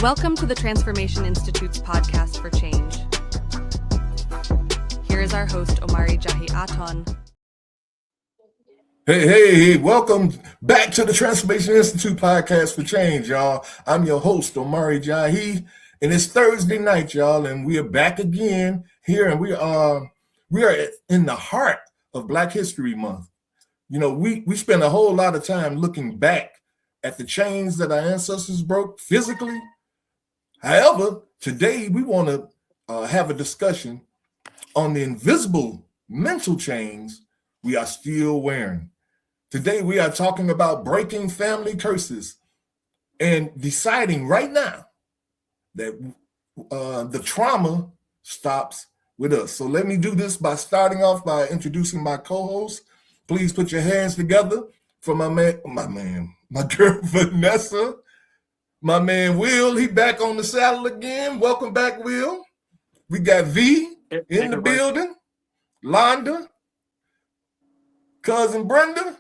Welcome to the Transformation Institute's podcast for change. Here is our host, Omari Jahi Aton. Hey, welcome back to the Transformation Institute podcast for change, y'all. I'm your host, Omari Jahi, and it's Thursday night, y'all, and we are back again here, and we are in the heart of Black History Month. You know, we spend a whole lot of time looking back at the chains that our ancestors broke physically. However, today we want to have a discussion on the invisible mental chains we are still wearing. Today we are talking about breaking family curses and deciding right now that the trauma stops with us. So let me do this by starting off by introducing my co-host. Please put your hands together for my girl Vanessa, my man Will. He back on the saddle again. Welcome back, Will. We got V in the building, Londa, cousin Brenda,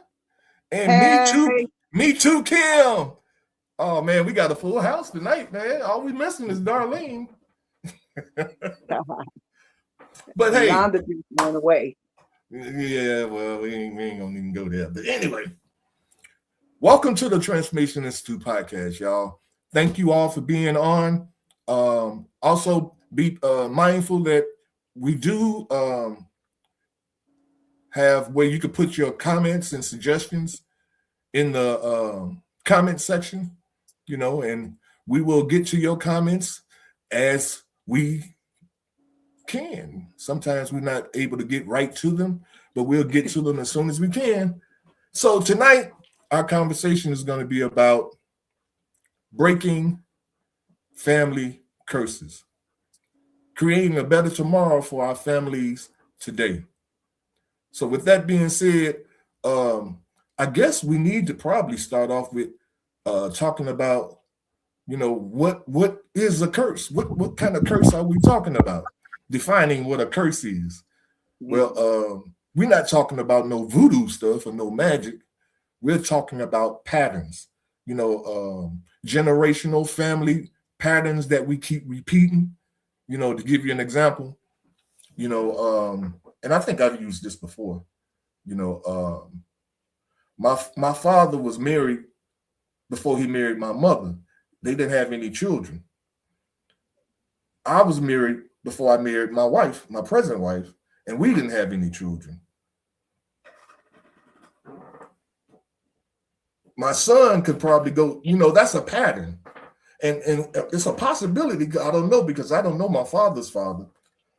and me too, Kim. Oh man, we got a full house tonight, man. All we missing is Darlene. But hey, Londa just went away. Yeah, well, we ain't gonna even go there. But anyway, welcome to the Transformation Institute podcast, y'all. Thank you all for being on. Also, be mindful that we do have where you can put your comments and suggestions in the comment section, you know, and we will get to your comments as we can. Sometimes we're not able to get right to them, but we'll get to them as soon as we can. So tonight, our conversation is going to be about breaking family curses, creating a better tomorrow for our families today. So with that being said, I guess we need to probably start off with talking about, you know, what is a curse? What kind of curse are we talking about? Defining what a curse is. Well, we're not talking about no voodoo stuff or no magic. We're talking about patterns, you know, generational family patterns that we keep repeating. You know, to give you an example, you know, and I think I've used this before. You know, my father was married before he married my mother. They didn't have any children. I was married before I married my wife, my present wife, and we didn't have any children. My son could probably go, you know, that's a pattern. And it's a possibility. I don't know, because I don't know my father's father.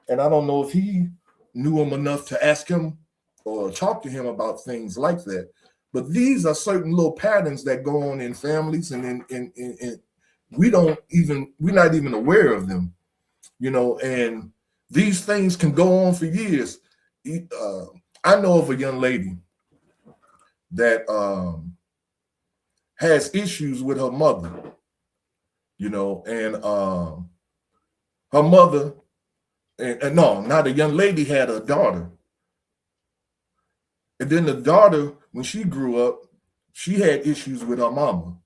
And I don't know if he knew him enough to ask him or talk to him about things like that. But these are certain little patterns that go on in families, and we're not even aware of them. You know, and these things can go on for years. I know of a young lady that has issues with her mother, you know, and her mother, and no, not a young lady, had a daughter. And then the daughter, when she grew up, she had issues with her mama.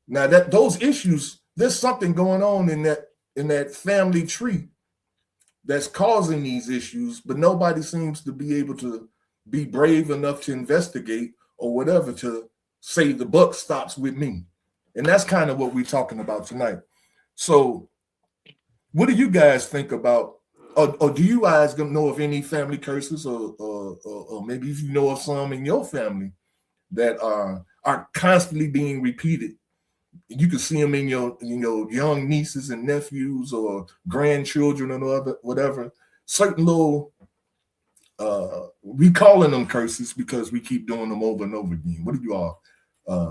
Now that those issues, there's something going on in that family tree that's causing these issues, but nobody seems to be able to be brave enough to investigate or whatever to say the buck stops with me. And that's kind of what we're talking about tonight. So what do you guys think about, or do you guys know of any family curses, or maybe if you know of some in your family that are constantly being repeated? You can see them in your young nieces and nephews or grandchildren or whatever. Certain little, we calling them curses because we keep doing them over and over again. What do you all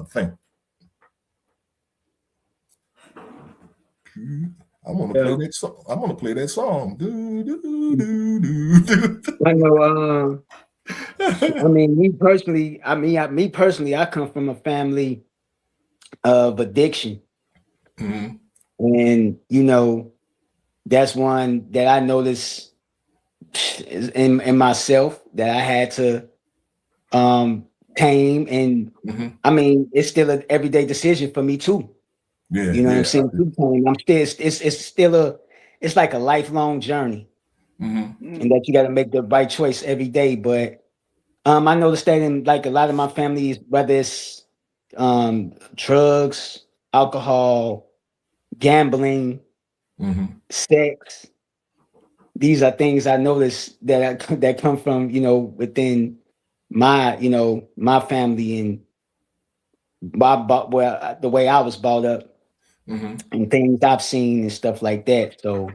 think? I'm gonna play that song. I'm gonna play that song. Do, do, do, do, do. I know. I mean, me personally, I come from a family of addiction. Mm-hmm. And, you know, that's one that I noticed in myself that I had to tame. And I mean, it's still an everyday decision for me too. Yeah, You know what I'm yeah. saying? I'm still, it's still it's like a lifelong journey, Mm-hmm. and that you got to make the right choice every day. But I noticed that in like a lot of my families, whether it's drugs, alcohol, gambling, Mm-hmm. sex, these are things I noticed that come from, within my, my family and the way I was brought up Mm-hmm. and things I've seen and stuff like that. So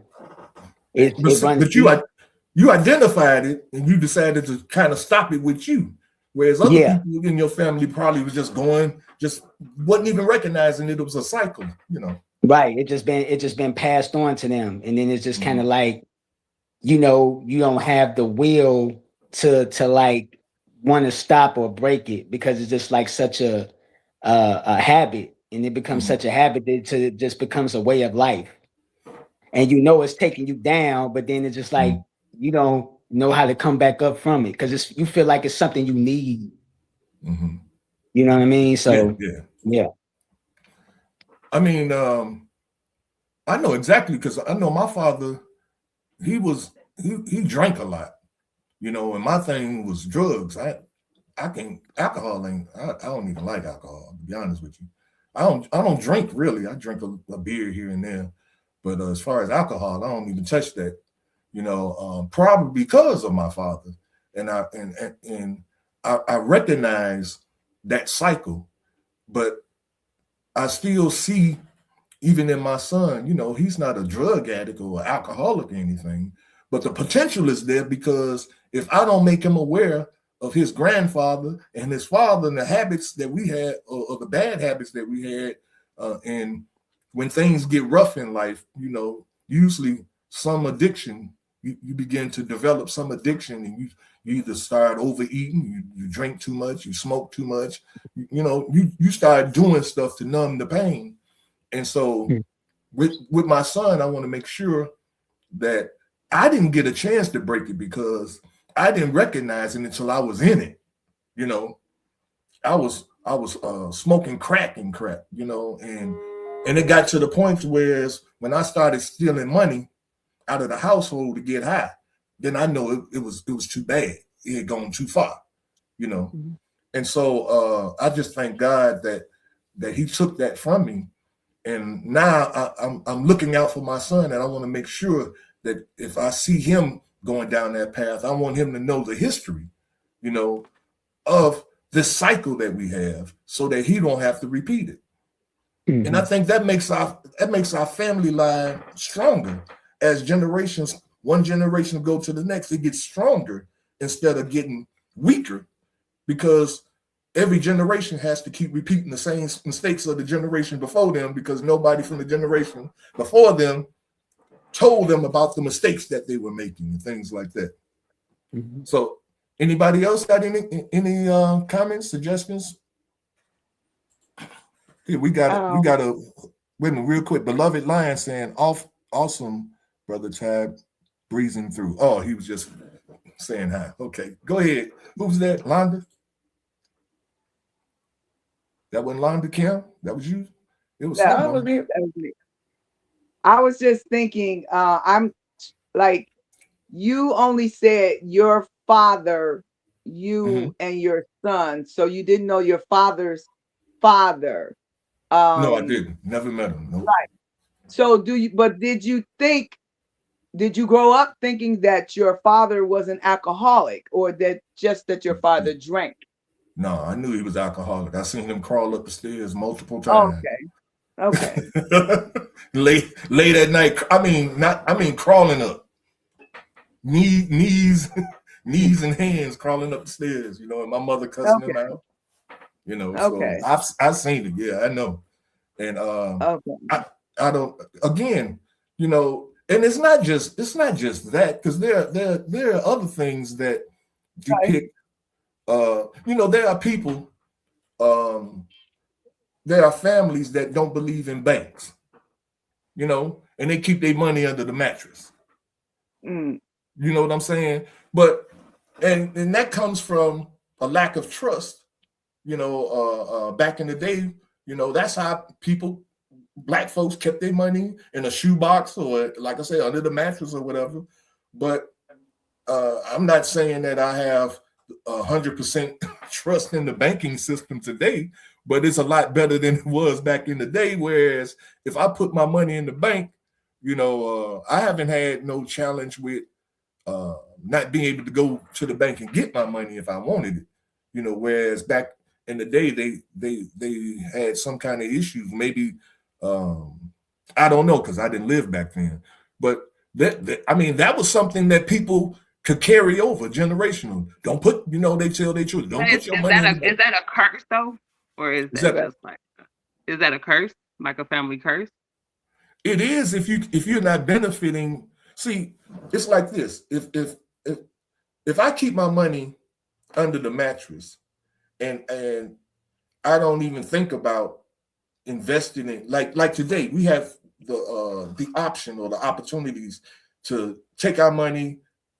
it runs But deep. you identified it and you decided to kind of stop it with you. Whereas other Yeah, people in your family probably was just wasn't even recognizing it was a cycle, you know. right. It just been passed on to them. And then it's just kind Mm-hmm. of like, you don't have the will to like want to stop or break it because it's just like such a habit, and it becomes Mm-hmm. such a habit that it just becomes a way of life. And it's taking you down, but then it's just like you don't know how to come back up from it because you feel like it's something you need. Mm-hmm. You know what I mean? Yeah, So yeah. yeah. I mean, I know exactly because I know my father, he was he drank a lot, you know, and my thing was drugs. I can alcohol ain't I don't even like alcohol, to be honest with you. I don't drink really. I drink a beer here and there. But as far as alcohol, I don't even touch that, you know, probably because of my father. And I recognize that cycle, but I still see even in my son, you know, he's not a drug addict or an alcoholic or anything, but the potential is there because if I don't make him aware of his grandfather and his father and the habits that we had or the bad habits that we had, and when things get rough in life, you know, usually some addiction, you begin to develop some addiction and you either start overeating, you drink too much, you smoke too much, you start doing stuff to numb the pain. And so with my son, I want to make sure that I didn't get a chance to break it because I didn't recognize it until I was in it. You know, I was smoking crack and crap, you know, and it got to the point where when I started stealing money out of the household to get high, then I know it was too bad. It had gone too far, you know. Mhm. And so I just thank God that He took that from me. And now I'm looking out for my son, and I want to make sure that if I see him going down that path, I want him to know the history, you know, of this cycle that we have, so that he don't have to repeat it. And I Mhm. think that makes our family line stronger as generations, one generation go to the next, it gets stronger instead of getting weaker because every generation has to keep repeating the same mistakes of the generation before them because nobody from the generation before them told them about the mistakes that they were making and things like that. Mhm. So, anybody else got any comments, suggestions? Here we got a wait a minute, real quick. Beloved Lion saying, "Off, awesome, brother Tab, breezing through." Oh, he was just saying hi. Okay, go ahead. Who's that? Londa? That wasn't Londa Kim? That was you? It was That was someone. me. That was me. I was just thinking, I'm like, you only said your father, Hmm. you and your son, so you didn't know your father's father. No, I Um, didn't. Never met him. Nope. right. So but did you grow up thinking that your father was an alcoholic or that your father drank? No, I knew he was alcoholic. I seen him crawl up the stairs multiple times. Okay. Okay. late at night. I mean crawling up. Knees, knees and hands crawling up the stairs, you know, and my mother cussing him Okay. out, you know. So Okay. I've seen it, yeah, I know. And Okay. I don't again, you know, and it's not just that, because there are other things that Okay. depict there are people, um, there are families that don't believe in banks, you know, and they keep their money under the mattress. Mm, You know what I'm saying? But and that comes from a lack of trust. Back in the day, that's how people black folks kept their money in a shoebox or, like I say, under the mattress or whatever. But I'm not saying that I have 100% trust in the banking system today, but it's a lot better than it was back in the day. Whereas if I put my money in the bank, I haven't had no challenge with not being able to go to the bank and get my money if I wanted it. Whereas back in the day, they had some kind of issues. Maybe I don't know because I didn't live back then. But that was something that people could carry over generational. Don't put, they tell their children, don't put your money in the bank. Is that a curse though, or is that just like, is that a curse, like a family curse? It is if you're not benefiting. See, it's like this. If I keep my money under the mattress and I don't even think about investing in, like today we have the option or the opportunities to take our money,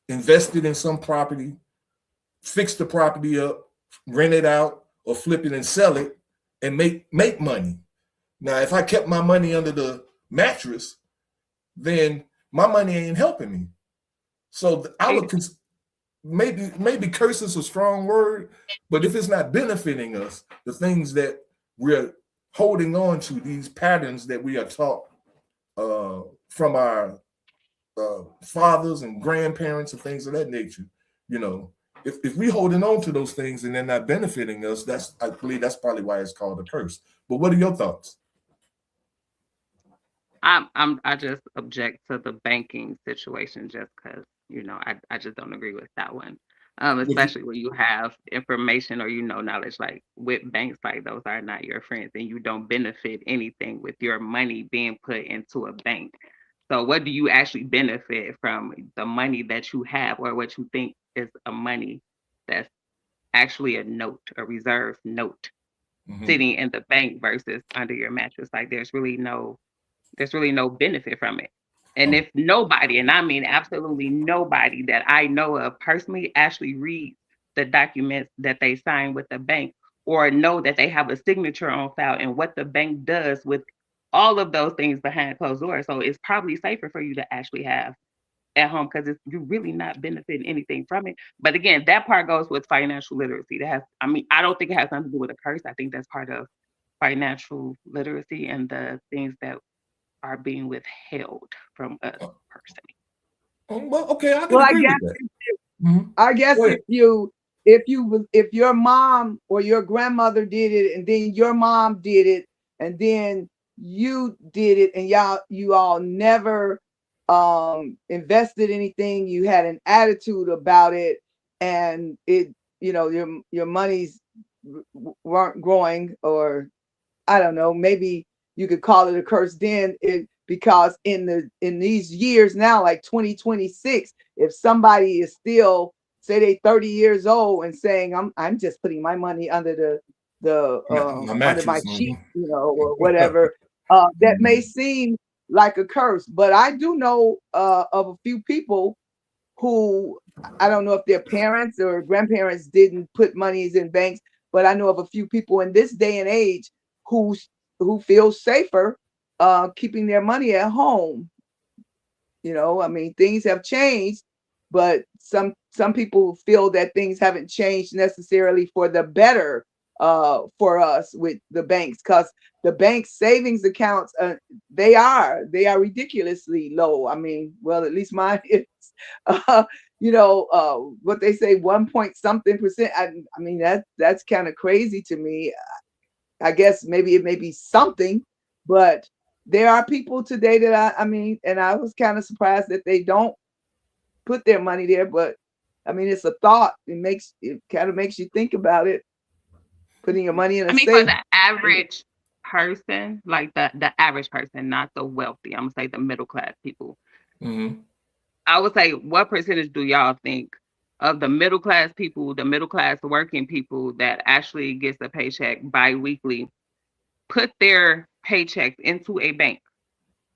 invest it in some property, fix the property up, rent it out, or flip it and sell it and make money. Now, if I kept my money under the mattress, then my money ain't helping me. So I would maybe curse is a strong word, but if it's not benefiting us, the things that we're holding on to, these patterns that we are taught from our fathers and grandparents and things of that nature, if we're holding on to those things and they're not benefiting us, I believe that's probably why it's called a curse. But what are your thoughts? I just object to the banking situation just because, I just don't agree with that one. Especially when you have information or knowledge, like with banks, like those are not your friends and you don't benefit anything with your money being put into a bank. So what do you actually benefit from the money that you have, or what you think is a money that's actually a note, a reserve note, sitting in the bank versus under your mattress? Like there's really no benefit from it. And if nobody, and I mean absolutely nobody that I know of personally, actually reads the documents that they sign with the bank or know that they have a signature on file and what the bank does with all of those things behind closed doors. So it's probably safer for you to actually have at home because you're really not benefiting anything from it. But again, that part goes with financial literacy. I don't think it has nothing to do with a curse. I think that's part of financial literacy and the things that are being withheld from us personally. Well, okay, I can agree with that. I guess if your mom or your grandmother did it, and then your mom did it, and then you did it, and you all never invested anything, you had an attitude about it, and it, your monies weren't growing, or I don't know, maybe you could call it a curse then, because in these years now, like 2026, if somebody is still, say they 30 years old and saying, I'm just putting my money under under my sheet, or whatever, that may seem like a curse. But I do know of a few people who, I don't know if their parents or grandparents didn't put monies in banks, but I know of a few people in this day and age who feel safer keeping their money at home. I mean, things have changed, but some people feel that things haven't changed necessarily for the better for us with the banks, because the bank savings accounts, they are ridiculously low. I mean, well, at least mine is. What they say, 1% I mean, that's kind of crazy to me. I guess maybe it may be something, but there are people today that I mean, and I was kind of surprised that they don't put their money there. But I mean, it's a thought. It kind of makes you think about it. Putting your money in a safe. For the average person, like the average person, not the wealthy, I'm gonna say the middle class people. I would say, what percentage do y'all think of the middle class people, the middle class working people that actually gets a paycheck bi-weekly, put their paychecks into a bank,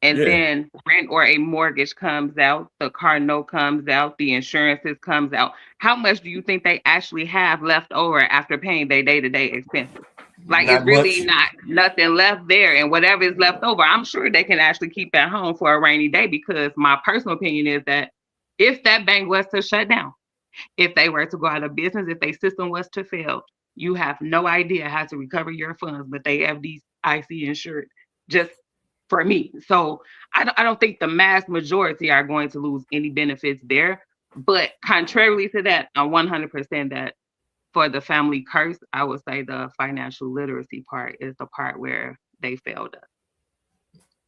and then rent or a mortgage comes out, the car note comes out, the insurances comes out? How much do you think they actually have left over after paying their day-to-day expenses? Like Not it's really much. not nothing left there. And whatever is left over, I'm sure they can actually keep at home for a rainy day, because my personal opinion is that if that bank was to shut down, if they were to go out of business, if their system was to fail, you have no idea how to recover your funds, but they have these IC insured just for me. So I don't think the mass majority are going to lose any benefits there. But contrarily to that, I'm 100% that for the family curse, I would say the financial literacy part is the part where they failed us.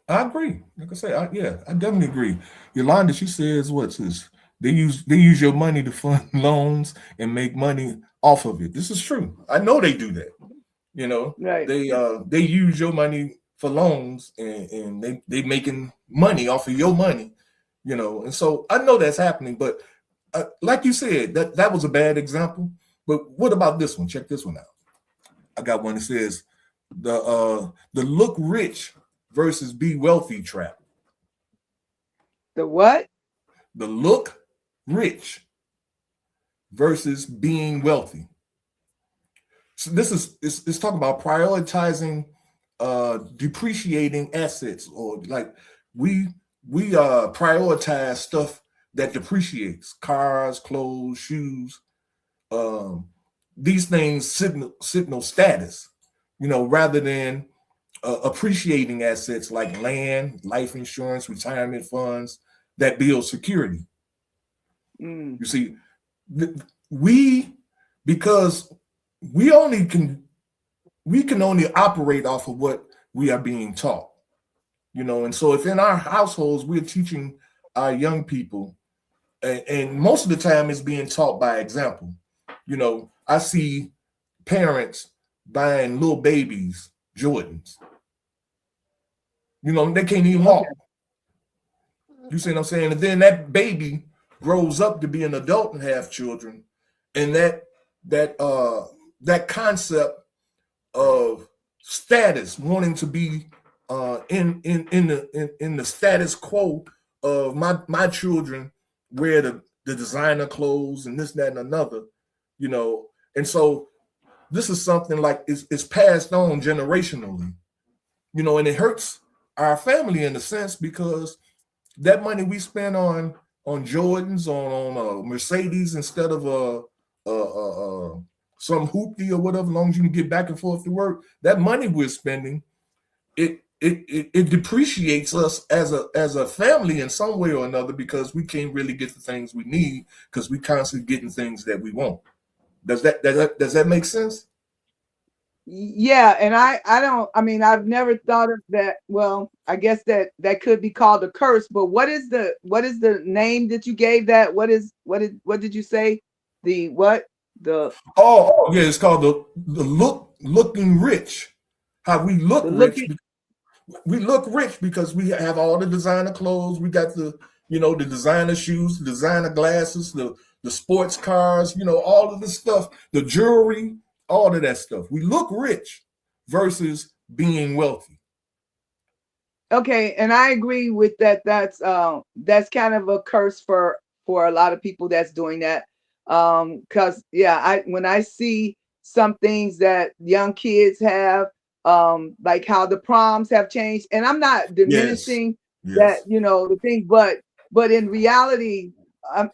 I agree. Like I say, yeah, I definitely agree. Yolanda, she says what's this? They use your money to fund loans and make money off of it. This is true. I know they do that. You know, Right. they use your money for loans, and they making money off of your money. You know, and so I know that's happening. But like you said, that was a bad example. But what about this one? Check this one out. I got one that says the look rich versus be wealthy trap. The what? The look rich versus being wealthy. So this is it's talking about prioritizing depreciating assets, or like we prioritize stuff that depreciates: cars, clothes, shoes. Um, these things signal status, rather than appreciating assets like land, life insurance, retirement funds that build security. Mm. You see, we because we can only operate off of what we are being taught, and so if in our households we're teaching our young people, and most of the time it's being taught by example. I see parents buying little babies Jordans. They can't even Okay. walk. You see what I'm saying? And then that baby grows up to be an adult and have children, and that concept of status, wanting to be in the status quo of my children wear the designer clothes and this, that, and another, and so this is something like it's passed on generationally, and it hurts our family in a sense, because that money we spend on Jordans, on Mercedes, instead of some hoopty or whatever, as long as you can get back and forth to work, that money we're spending, it depreciates us as a family in some way or another, because we can't really get the things we need because we constantly getting things that we want. Does that make sense? Yeah, and I mean, I've never thought of that. Well, I guess that could be called a curse, but what is the name that you gave that? What did you say? The what? The Yeah, it's called the looking rich. How we look the rich. looking We look rich because we have all the designer clothes. We got the designer shoes, the designer glasses, the sports cars, all of this stuff, the jewelry, all of that stuff. We look rich versus being wealthy. Okay, and I agree with that. That's kind of a curse for a lot of people that's doing that. Because yeah, when I see some things that young kids have, like how the proms have changed, and I'm not Yes. diminishing that, Yes. the thing, but in reality, um,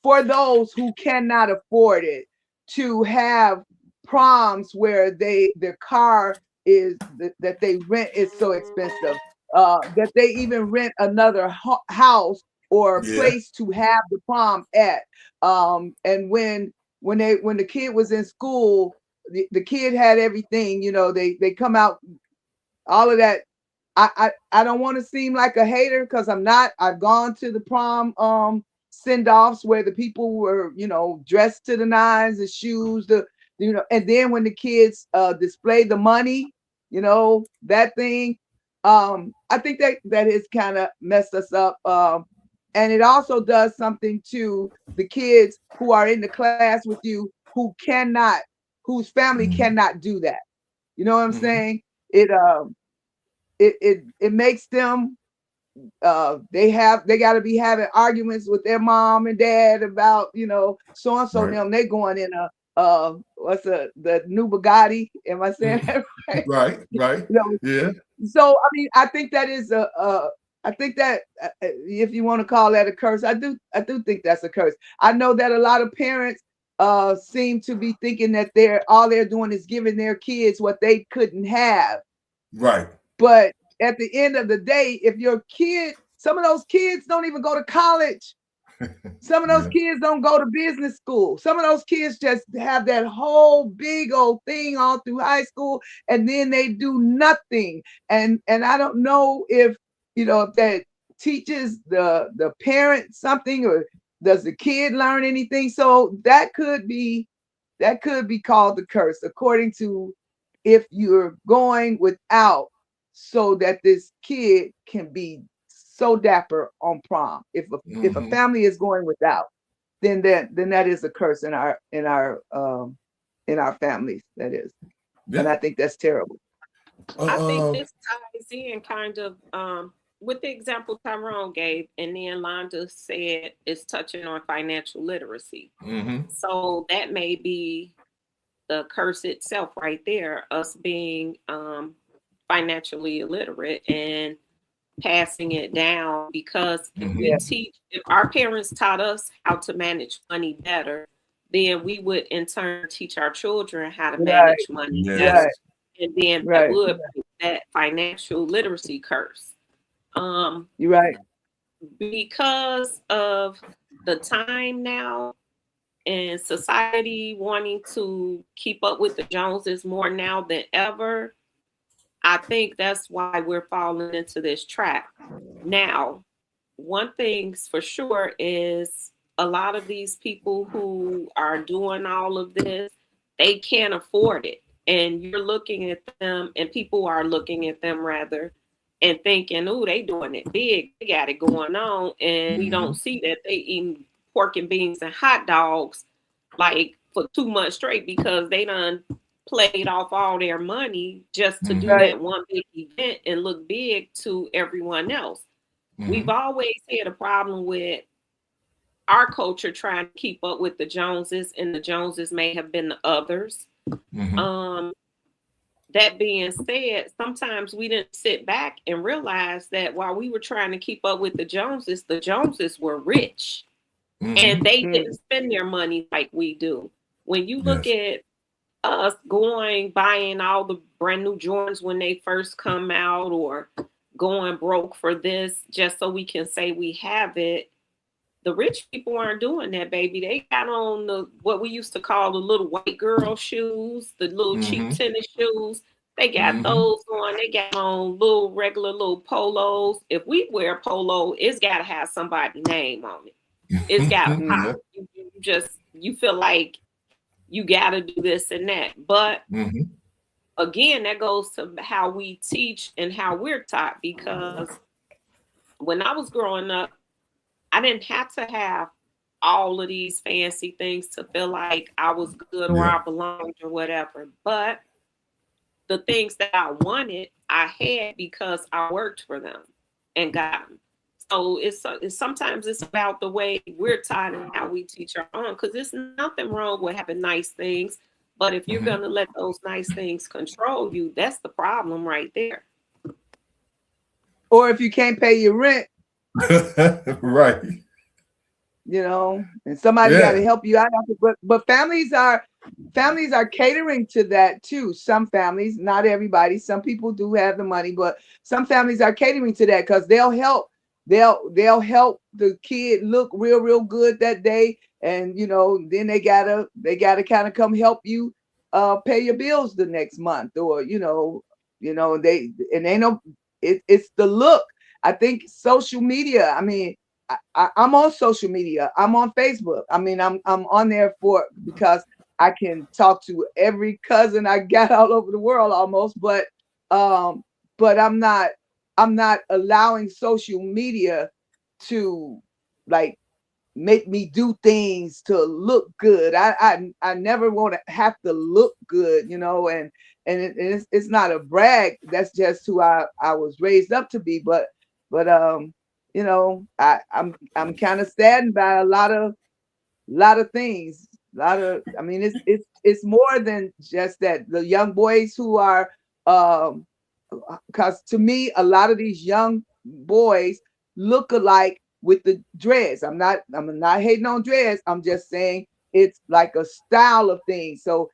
for those who cannot afford it, to have proms where their car that they rent is so expensive, that they even rent another house or Yeah. place to have the prom at. And when the kid was in school, the kid had everything. They come out, all of that. I don't want to seem like a hater, because I'm not. I've gone to the prom send-offs where the people were, dressed to the nines, the shoes, and then when the kids display the money, that thing, I think that has kind of messed us up. And it also does something to the kids who are in the class with you, whose family Mhm. cannot do that. You know what I'm Mhm. saying? It makes them, they got to be having arguments with their mom and dad about, so and so Right. them, they going in what's the new Bugatti? Am I saying that right? Right. You know, Yeah. so I mean, I think that is I think that if you want to call that a curse, I do think that's a curse. I know that a lot of parents seem to be thinking that all they're doing is giving their kids what they couldn't have. Right. But at the end of the day, if your kid, some of those kids don't even go to college. Some of those kids don't go to business school. Some of those kids just have that whole big old thing all through high school, and then they do nothing. And I don't know if if that teaches the parent something, or does the kid learn anything. So that could be called the curse, according to if you're going without so that this kid can be so dapper on prom. If a family is going without, then that is a curse in our families. That is, and I think that's terrible. I think this ties in kind of with the example Tyrone gave, and then Londa said it's touching on financial literacy. So that may be the curse itself right there, us being financially illiterate and passing it down, because if our parents taught us how to manage money better, then we would in turn teach our children how to manage money better. And then that would be that financial literacy curse. You're right. Because of the time now and society wanting to keep up with the Joneses more now than ever, I think that's why we're falling into this trap. Now, one thing's for sure is a lot of these people who are doing all of this, they can't afford it. And you're looking at them, and people are looking at them rather, and thinking, oh, they doing it big. They got it going on. And we don't see that they eating pork and beans and hot dogs like for 2 months straight, because they done played off all their money just to do that one big event and look big to everyone else. We've always had a problem with our culture trying to keep up with the Joneses, and the Joneses may have been the others. That being said, sometimes we didn't sit back and realize that while we were trying to keep up with the Joneses were rich, and they didn't spend their money like we do. When you look at us buying all the brand new Jordans when they first come out, or going broke for this just so we can say we have it, the rich people aren't doing that, baby. They got on what we used to call the little white girl shoes, the little cheap tennis shoes. They got those on. They got on little regular little polos. If we wear a polo, it's got to have somebody's name on it. It's got to pop. You feel like you got to do this and that. But again, that goes to how we teach and how we're taught, because when I was growing up, I didn't have to have all of these fancy things to feel like I was good or I belonged or whatever. But the things that I wanted, I had because I worked for them and got them. So it's sometimes it's about the way we're taught and how we teach our own, because there's nothing wrong with having nice things. But if you're going to let those nice things control you, that's the problem right there. Or if you can't pay your rent. Right. And somebody got to help you out. But families are catering to that too. Some families, not everybody. Some people do have the money, but some families are catering to that, because they'll help the kid look real good that day, and then they gotta kind of come help you pay your bills the next month, or it's the look. I think social media. I mean, I'm on social media. I'm on Facebook. I mean, I'm on there because I can talk to every cousin I got all over the world almost. But I'm not allowing social media to like make me do things to look good. I never want to have to look good, and it's not a brag. That's just who I was raised up to be. But I'm kind of saddened by a lot of things I mean, it's more than just that. The young boys who are, because to me, a lot of these young boys look alike with the dreads. I'm not hating on dreads. I'm just saying it's like a style of things. So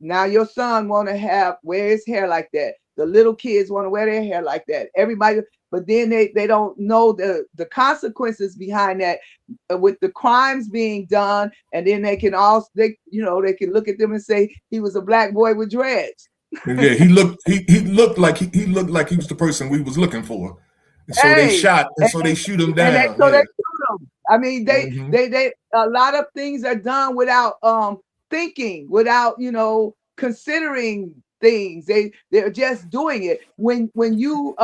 now your son want to wear his hair like that. The little kids want to wear their hair like that. Everybody, but then they don't know the consequences behind that, with the crimes being done, and then they can can look at them and say he was a black boy with dreads. And yeah, he looked like he was the person we was looking for. And so they shot, and so they shoot him down. They shoot him. I mean, they a lot of things are done without thinking, without considering things. They're just doing it. When you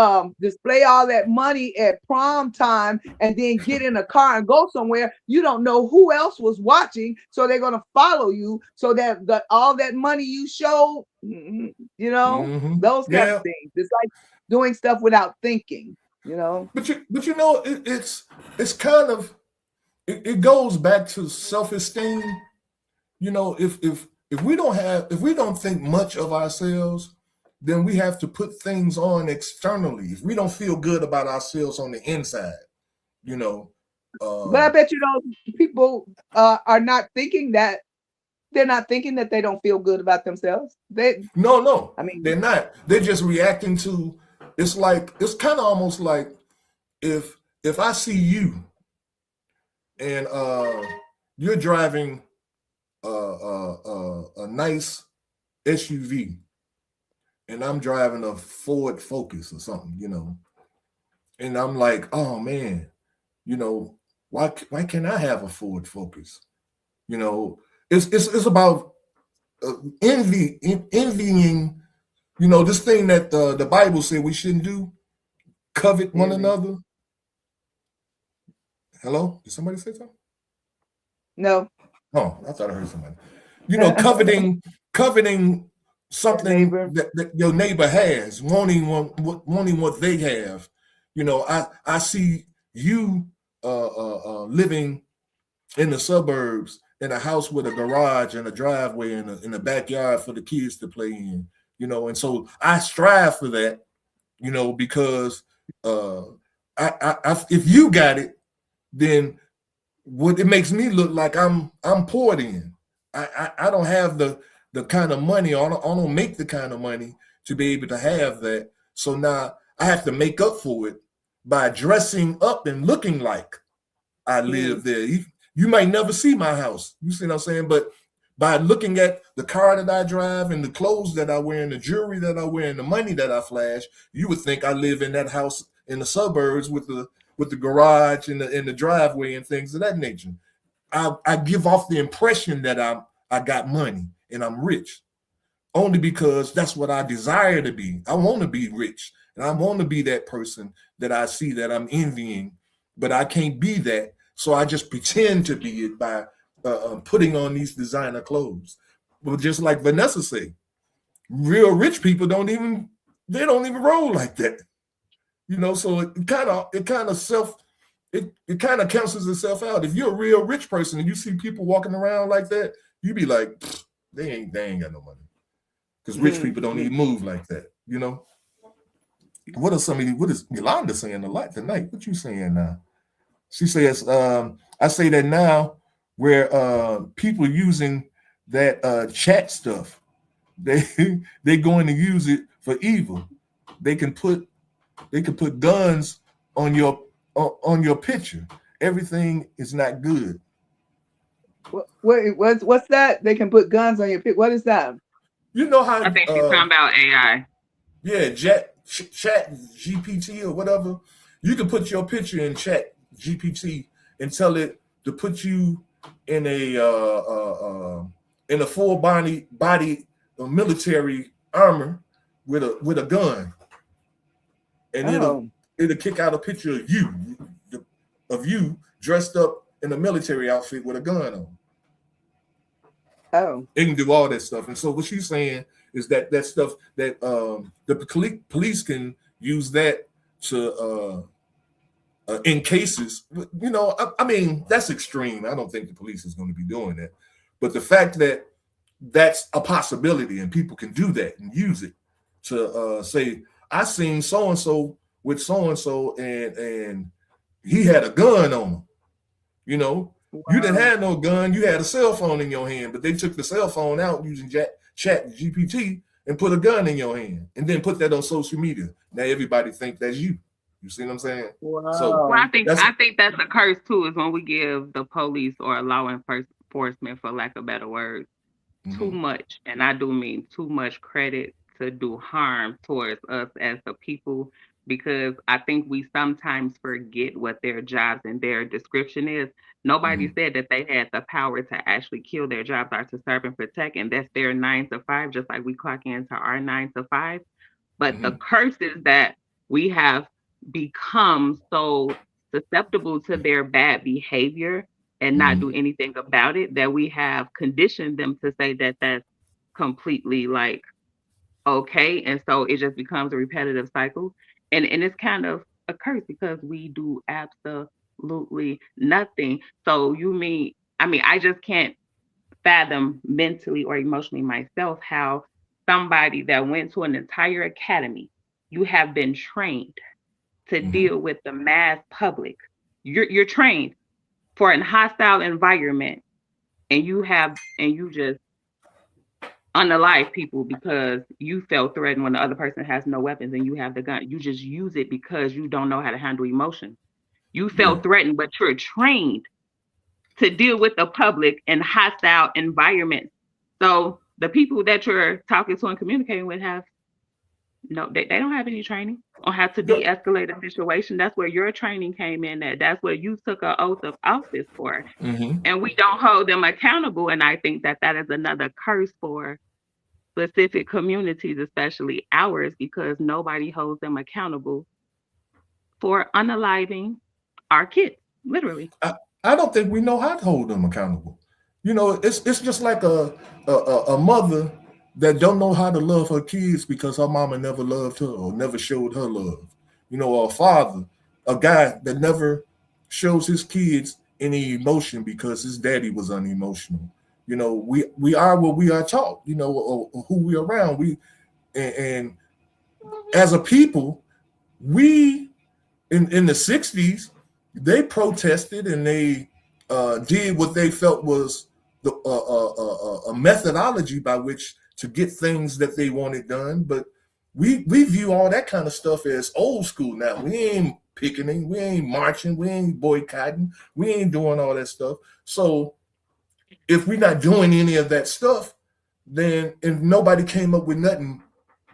display all that money at prom time and then get in a car and go somewhere, you don't know who else was watching, so they're gonna follow you, so that all that money you show, those kind of things. It's like doing stuff without thinking, But it's kind of it goes back to self-esteem. If we don't think much of ourselves, then we have to put things on externally. If we don't feel good about ourselves on the inside, but I bet people are not thinking that. They're not thinking that they don't feel good about themselves. No. I mean, they're not. They're just reacting to. It's kind of almost like if I see you and you're driving a nice SUV, and I'm driving a Ford Focus or something, and I'm like, oh man, why can't I have a Ford Focus? It's about envying, this thing that the Bible said we shouldn't do, covet one another. Hello? Did somebody say something? No. Oh, I thought I heard somebody. Coveting something that your neighbor has, wanting what they have. I see you living in the suburbs in a house with a garage and a driveway and in a backyard for the kids to play in. And so I strive for that, because if you got it, then what it makes me look like I'm poured in. I don't have the kind of money, or I don't make the kind of money to be able to have that. So now I have to make up for it by dressing up and looking like I live there. You might never see my house. You see what I'm saying? But by looking at the car that I drive and the clothes that I wear and the jewelry that I wear and the money that I flash, you would think I live in that house in the suburbs with the garage and the driveway and things of that nature. I give off the impression that I got money and I'm rich, only because that's what I desire to be. I want to be rich, and I want to be that person that I see that I'm envying, but I can't be that. So I just pretend to be it by putting on these designer clothes. But just like Vanessa said, real rich people don't even roll like that. So it kind of cancels itself out. If you're a real rich person and you see people walking around like that, you be like, they ain't got no money. Because rich people don't even move like that, What is Yolanda saying a lot tonight? What you saying now? She says, I say that now where people using that chat stuff, they going to use it for evil. They can put guns on your picture. Everything is not good. What's that? They can put guns on your picture. What is that? You know how I think she's talking about AI. Yeah, chat GPT or whatever. You can put your picture in chat GPT and tell it to put you in a full body military armor with a gun, and it'll kick out a picture of you dressed up in a military outfit with a gun on. Oh, it can do all that stuff. And so what she's saying is that stuff that the police can use that to in cases, I mean, that's extreme. I don't think the police is going to be doing that. But the fact that that's a possibility and people can do that and use it to say, I seen so and so with so and so, and he had a gun on him. You know, you didn't have no gun, you had a cell phone in your hand, but they took the cell phone out using Chat GPT and put a gun in your hand, and then put that on social media. Now everybody think that's you. You see what I'm saying? Wow. So Well, I think that's a curse too, is when we give the police or law enforcement, for lack of better words, too much, and I do mean too much credit to do harm towards us as the people, because I think we sometimes forget what their jobs and their description is. Nobody said that they had the power to actually kill. Their jobs are to serve and protect, and that's their 9 to 5, just like we clock into our 9 to 5. But the curse is that we have become so susceptible to their bad behavior and not do anything about it, that we have conditioned them to say that that's completely like okay. And so it just becomes a repetitive cycle. And it's kind of a curse because we do absolutely nothing. So I just can't fathom mentally or emotionally myself how somebody that went to an entire academy, you have been trained to deal with the mass public. You're trained for a hostile environment, and you just unalive people because you felt threatened when the other person has no weapons and you have the gun. You just use it because you don't know how to handle emotion. You felt threatened, but you're trained to deal with the public in hostile environments. So the people that you're talking to and communicating with they don't have any training on how to de-escalate a situation. That's where your training came in at. That's what you took an oath of office for. And we don't hold them accountable. And I think that is another curse for specific communities, especially ours, because nobody holds them accountable for unaliving our kids, literally. I don't think we know how to hold them accountable. You know, it's just like a mother that don't know how to love her kids because her mama never loved her or never showed her love. You know, or a father, a guy that never shows his kids any emotion because his daddy was unemotional. You know, we are what we are taught. You know, or who we are around. And as a people, we in the 60s, they protested and they did what they felt was a methodology by which to get things that they wanted done. But we view all that kind of stuff as old school now. We ain't picketing, we ain't marching, we ain't boycotting, we ain't doing all that stuff. So if we're not doing any of that stuff, then if nobody came up with nothing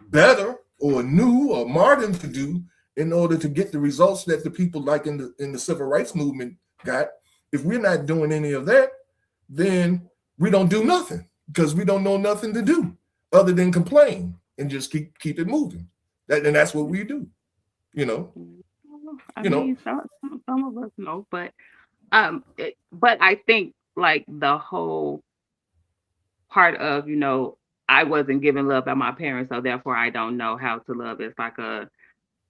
better or new or modern to do in order to get the results that the people like in the civil rights movement got, if we're not doing any of that, then we don't do nothing because we don't know nothing to do other than complain and just keep it moving. And that's what we do, you know. Some of us know, but I think like the whole part of, I wasn't given love by my parents, so therefore I don't know how to love. It's like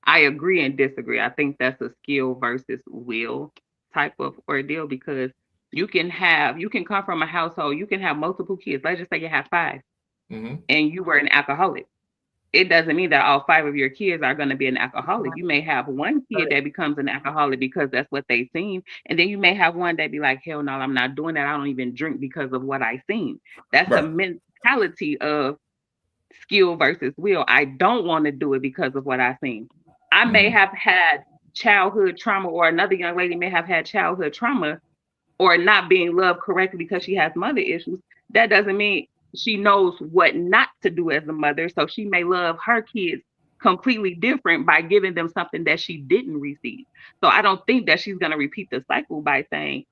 I agree and disagree. I think that's a skill versus will type of ordeal, because you can come from a household, you can have multiple kids. Let's just say you have 5 and you were an alcoholic. It doesn't mean that all 5 of your kids are going to be an alcoholic. You may have one kid that becomes an alcoholic because that's what they've seen. And then you may have one that be like, hell no, I'm not doing that. I don't even drink because of what I've seen. That's a mentality of skill versus will. I don't want to do it because of what I've seen. I may have had childhood trauma, or another young lady may have had childhood trauma or not being loved correctly because she has mother issues. That doesn't mean she knows what not to do as a mother. So she may love her kids completely different by giving them something that she didn't receive. So I don't think that she's going to repeat the cycle by saying,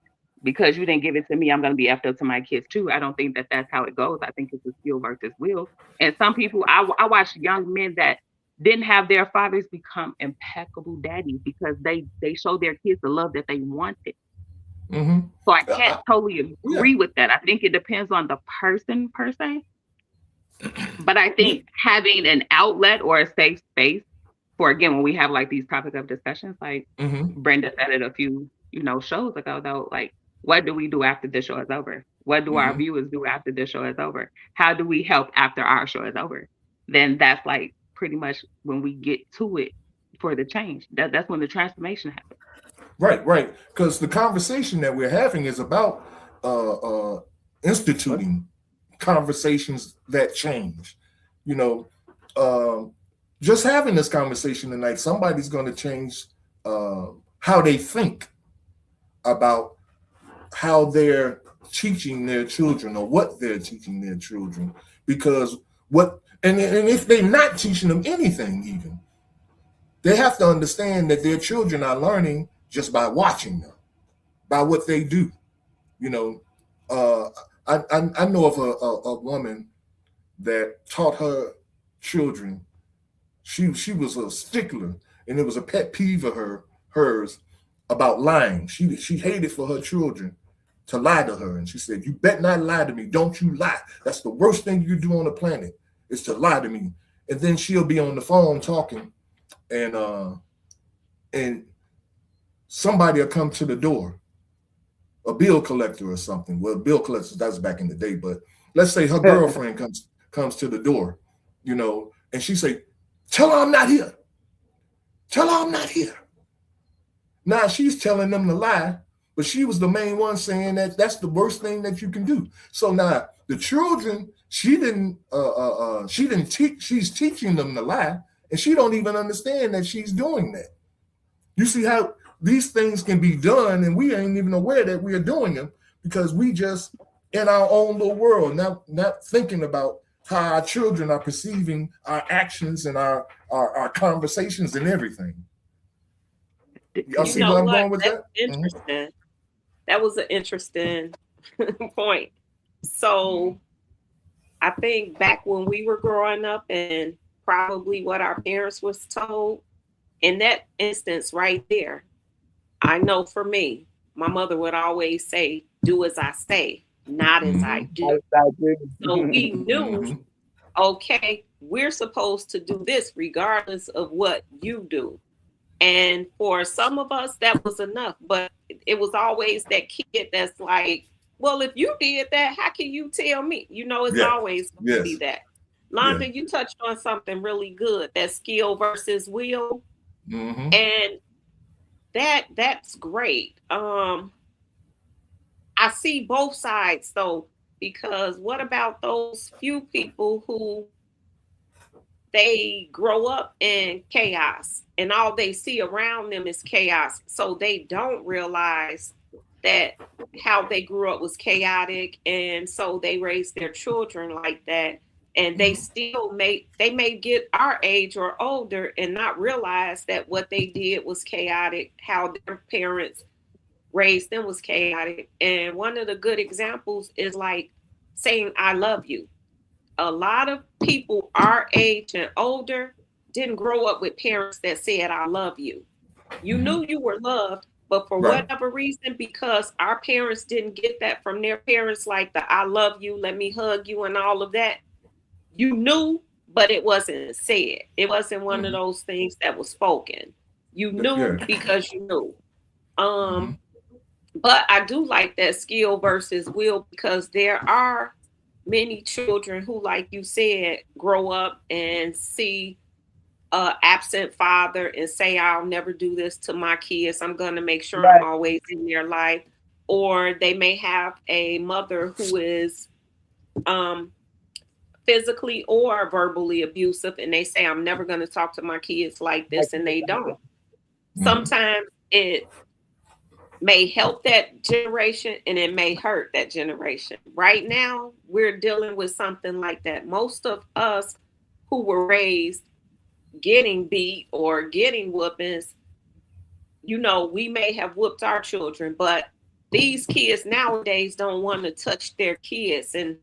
because you didn't give it to me, I'm going to be effed up to my kids too. I don't think that that's how it goes. I think it's a skill versus will. And some people, I watch young men that didn't have their fathers become impeccable daddies because they show their kids the love that they wanted. So I can't totally agree with that. I think it depends on the person per se. But I think having an outlet or a safe space for, again, when we have like these topic of discussions, like Brenda said it a few, shows ago, though, like, what do we do after the show is over? What do our viewers do after the show is over? How do we help after our show is over? Then that's like pretty much when we get to it for the change. That's when the transformation happens. Right. Because the conversation that we're having is about instituting conversations that change. You know, just having this conversation tonight, somebody's going to change how they think about how they're teaching their children or what they're teaching their children. Because and if they're not teaching them anything, even, they have to understand that their children are learning just by watching them, by what they do. You know, I know of a woman that taught her children. She was a stickler, and it was a pet peeve of hers about lying. She hated for her children to lie to her, and she said, "You bet not lie to me. Don't you lie. That's the worst thing you do on the planet is to lie to me." And then she'll be on the phone talking, and somebody will come to the door, a bill collector or something. Well, bill collectors, that was back in the day, but let's say her girlfriend comes to the door, you know, and she say, "Tell her I'm not here. Tell her I'm not here." Now she's telling them to lie, but she was the main one saying that that's the worst thing that you can do. So now the children, she didn't teach, she's teaching them to lie, and she don't even understand that she's doing that. You see how these things can be done, and we ain't even aware that we are doing them because we just in our own little world, not thinking about how our children are perceiving our actions and our conversations and everything. Y'all see where I'm going with that? Interesting. Mm-hmm. That was an interesting point. So I think back when we were growing up and probably what our parents was told, in that instance right there, I know for me, my mother would always say, "Do as I say, not as I do." So we knew, okay, we're supposed to do this regardless of what you do. And for some of us, that was enough. But it was always that kid that's like, "Well, if you did that, how can you tell me?" You know, it's always going to be that. Londa, you touched on something really good, that skill versus will. And that's great. I see both sides though, because what about those few people who they grow up in chaos and all they see around them is chaos, so they don't realize that how they grew up was chaotic, and so they raise their children like that, and they still may get our age or older and not realize that what they did was chaotic, how their parents raised them was chaotic. And one of the good examples is like saying "I love you." A lot of people our age and older didn't grow up with parents that said "I love you." You knew you were loved, but for whatever reason, because our parents didn't get that from their parents, like the "I love you, let me hug you" and all of that, you knew, but it wasn't said. It wasn't one of those things that was spoken. You knew because you knew. But I do like that skill versus will, because there are many children who, like you said, grow up and see an absent father and say, "I'll never do this to my kids. I'm going to make sure I'm always in their life." Or they may have a mother who is physically or verbally abusive, and they say, "I'm never going to talk to my kids like this," and they don't. Sometimes it may help that generation and it may hurt that generation. Right now, we're dealing with something like that. Most of us who were raised getting beat or getting whoopings, you know, we may have whooped our children, but these kids nowadays don't want to touch their kids. And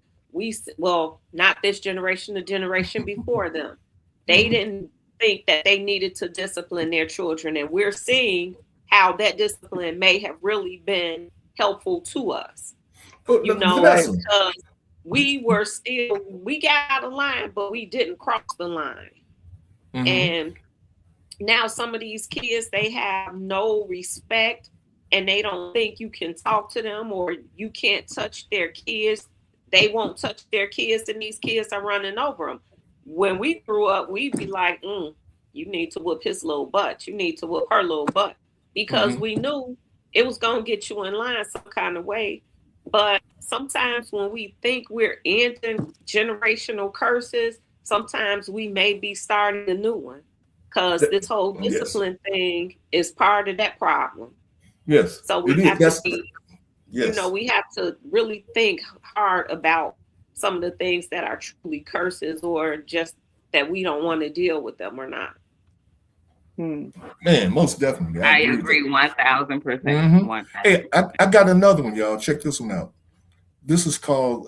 not this generation, the generation before them. They didn't think that they needed to discipline their children. And we're seeing how that discipline may have really been helpful to us. You know, because we got out of line, but we didn't cross the line. And now some of these kids, they have no respect and they don't think you can talk to them or you can't touch their kids. They won't touch their kids, and these kids are running over them. When we grew up, we'd be like, you need to whoop his little butt. You need to whoop her little butt. Because we knew it was going to get you in line some kind of way. But sometimes when we think we're ending generational curses, sometimes we may be starting a new one. Because this whole discipline thing is part of that problem. Yes. So we have to be, we have to really think hard about some of the things that are truly curses or just that we don't want to deal with them or not. Man, most definitely. I agree 1,000%. Hey, I got another one, y'all. Check this one out. This is called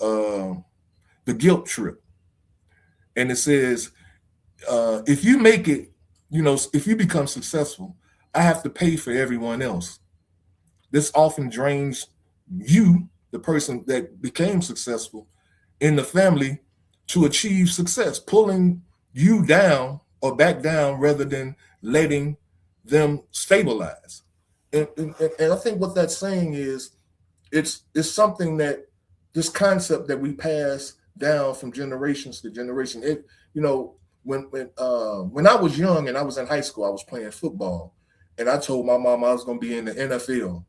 the guilt trip. And it says, if you make it, if you become successful, I have to pay for everyone else. This often drains you, the person that became successful, in the family to achieve success, pulling you down or back down rather than letting them stabilize. And I think what that's saying is it's something that this concept that we pass down from generations to generation. When I was young and I was in high school, I was playing football, and I told my mom I was going to be in the NFL.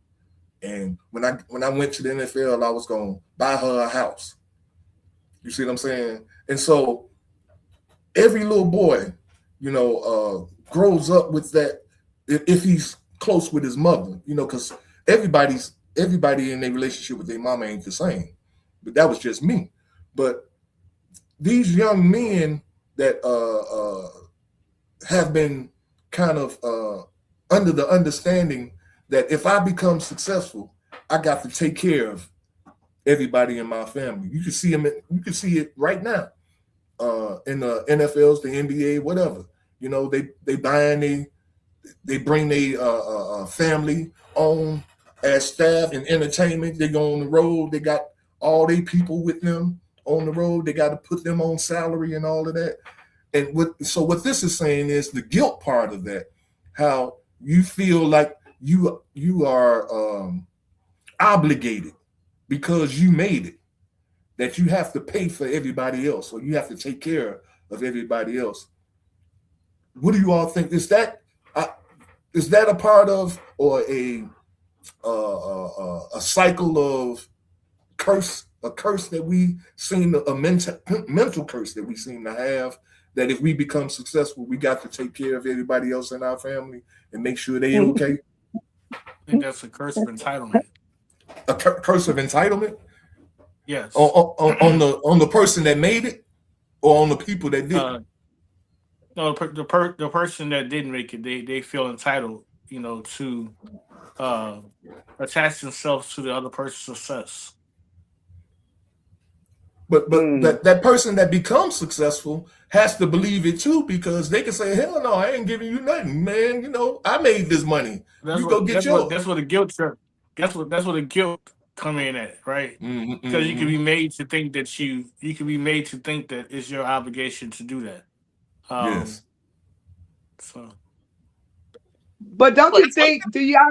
And when I went to the NFL, I was going to buy her a house. You see what I'm saying? And so every little boy, grows up with that if he's close with his mother, because everybody in their relationship with their mama ain't the same. But that was just me. But these young men that have been kind of under the understanding that if I become successful, I got to take care of everybody in my family. You can see them. You can see it right now in the NFLs, the NBA, whatever. They bring their family on as staff and entertainment. They go on the road. They got all their people with them on the road. They got to put them on salary and all of that. And what this is saying is the guilt part of that, how you feel like you are obligated because you made it, that you have to pay for everybody else or you have to take care of everybody else. What do you all think? Is that a part of or a cycle of curse? A curse that we seem a mental curse that we seem to have, that if we become successful, we got to take care of everybody else in our family and make sure they okay. I think that's a curse of entitlement. A curse of entitlement? Yes. On the person that made it, or on the people that didn't? No, the person that didn't make it, they feel entitled, to attach themselves to the other person's success. But that person that becomes successful has to believe it too, because they can say, "Hell no, I ain't giving you nothing, man. I made this money. You go get yours." That's what the guilt trip. That's what the guilt come in at, right? Because you can be made to think that you can be made to think that it's your obligation to do that. Yes. So. But do y'all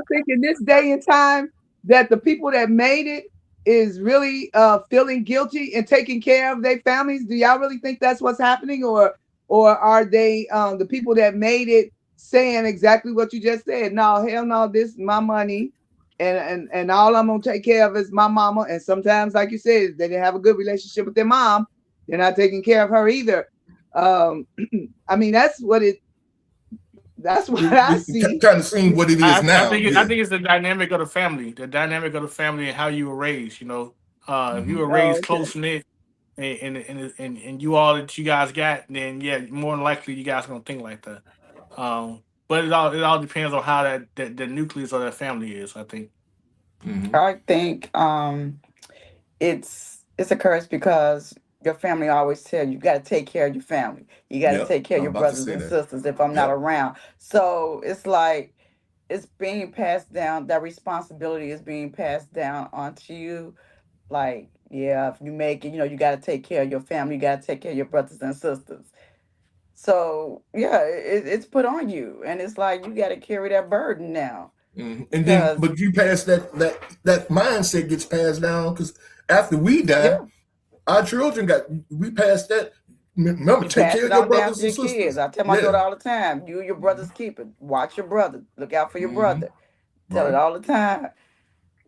think in this day and time that the people that made it is really feeling guilty and taking care of their families? Do y'all really think that's what's happening, or are they the people that made it saying exactly what you just said? No, hell no, this is my money, and all I'm gonna take care of is my mama. And sometimes, like you said, they didn't have a good relationship with their mom. They're not taking care of her either. I mean, that's what I see. Kind of seeing what it is now. I think it's the dynamic of the family. The dynamic of the family and how you were raised. If you were raised close knit and you all that you guys got, then yeah, more than likely you guys gonna think like that. But it all depends on how the nucleus of that family is, I think. I think it's a curse because your family always tell you got to take care of your family. You got to take care of your brothers and sisters if I'm not around. So it's like it's being passed down. That responsibility is being passed down onto you. Like, yeah, if you make it, you got to take care of your family. You got to take care of your brothers and sisters. So yeah, it's put on you, and it's like you got to carry that burden now. And then, but you pass that mindset gets passed down, because after we die, our children we passed that. Remember, take care of your brothers and sisters. Kids. I tell my daughter all the time, you your brother's keeper. Watch your brother. Look out for your brother. Tell it all the time.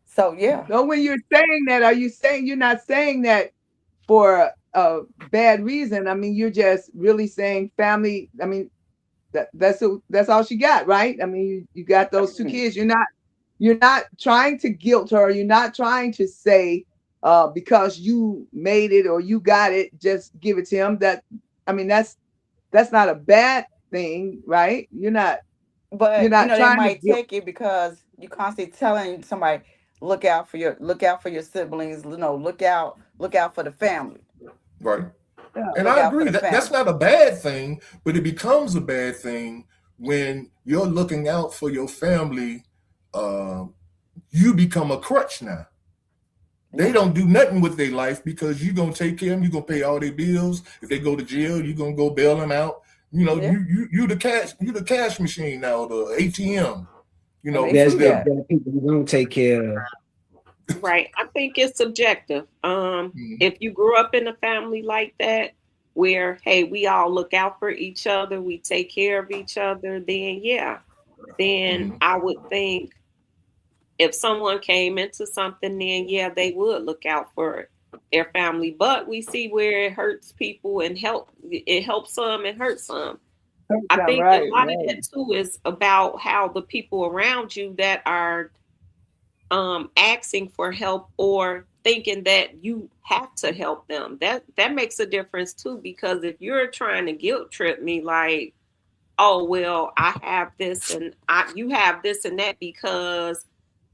So yeah. So when you're saying that, are you saying you're not saying that for a bad reason? I mean, you're just really saying family. I mean, that's all she got, right? I mean, you got those 2 kids. You're not trying to guilt her. You're not trying to say because you made it or you got it, just give it to him. I mean, that's not a bad thing, right? You're not. But you're not they might take it because you constantly telling somebody, look out for your siblings. Look out for the family. Right. Yeah. And I agree that's not a bad thing, but it becomes a bad thing when you're looking out for your family. You become a crutch now. They don't do nothing with their life because you're gonna take care of them. You're gonna pay all their bills. If they go to jail, you're gonna go bail them out. You the cash machine now, the ATM. There's people who don't take care of. Right. I think it's subjective. If you grew up in a family like that, where, hey, we all look out for each other, we take care of each other, then I would think if someone came into something, then they would look out for their family. But we see where it hurts people and it helps some and hurts some. I think a lot of that too is about how the people around you that are asking for help or thinking that you have to help them. That makes a difference too, because if you're trying to guilt trip me like, oh well, I have this and you have this and that because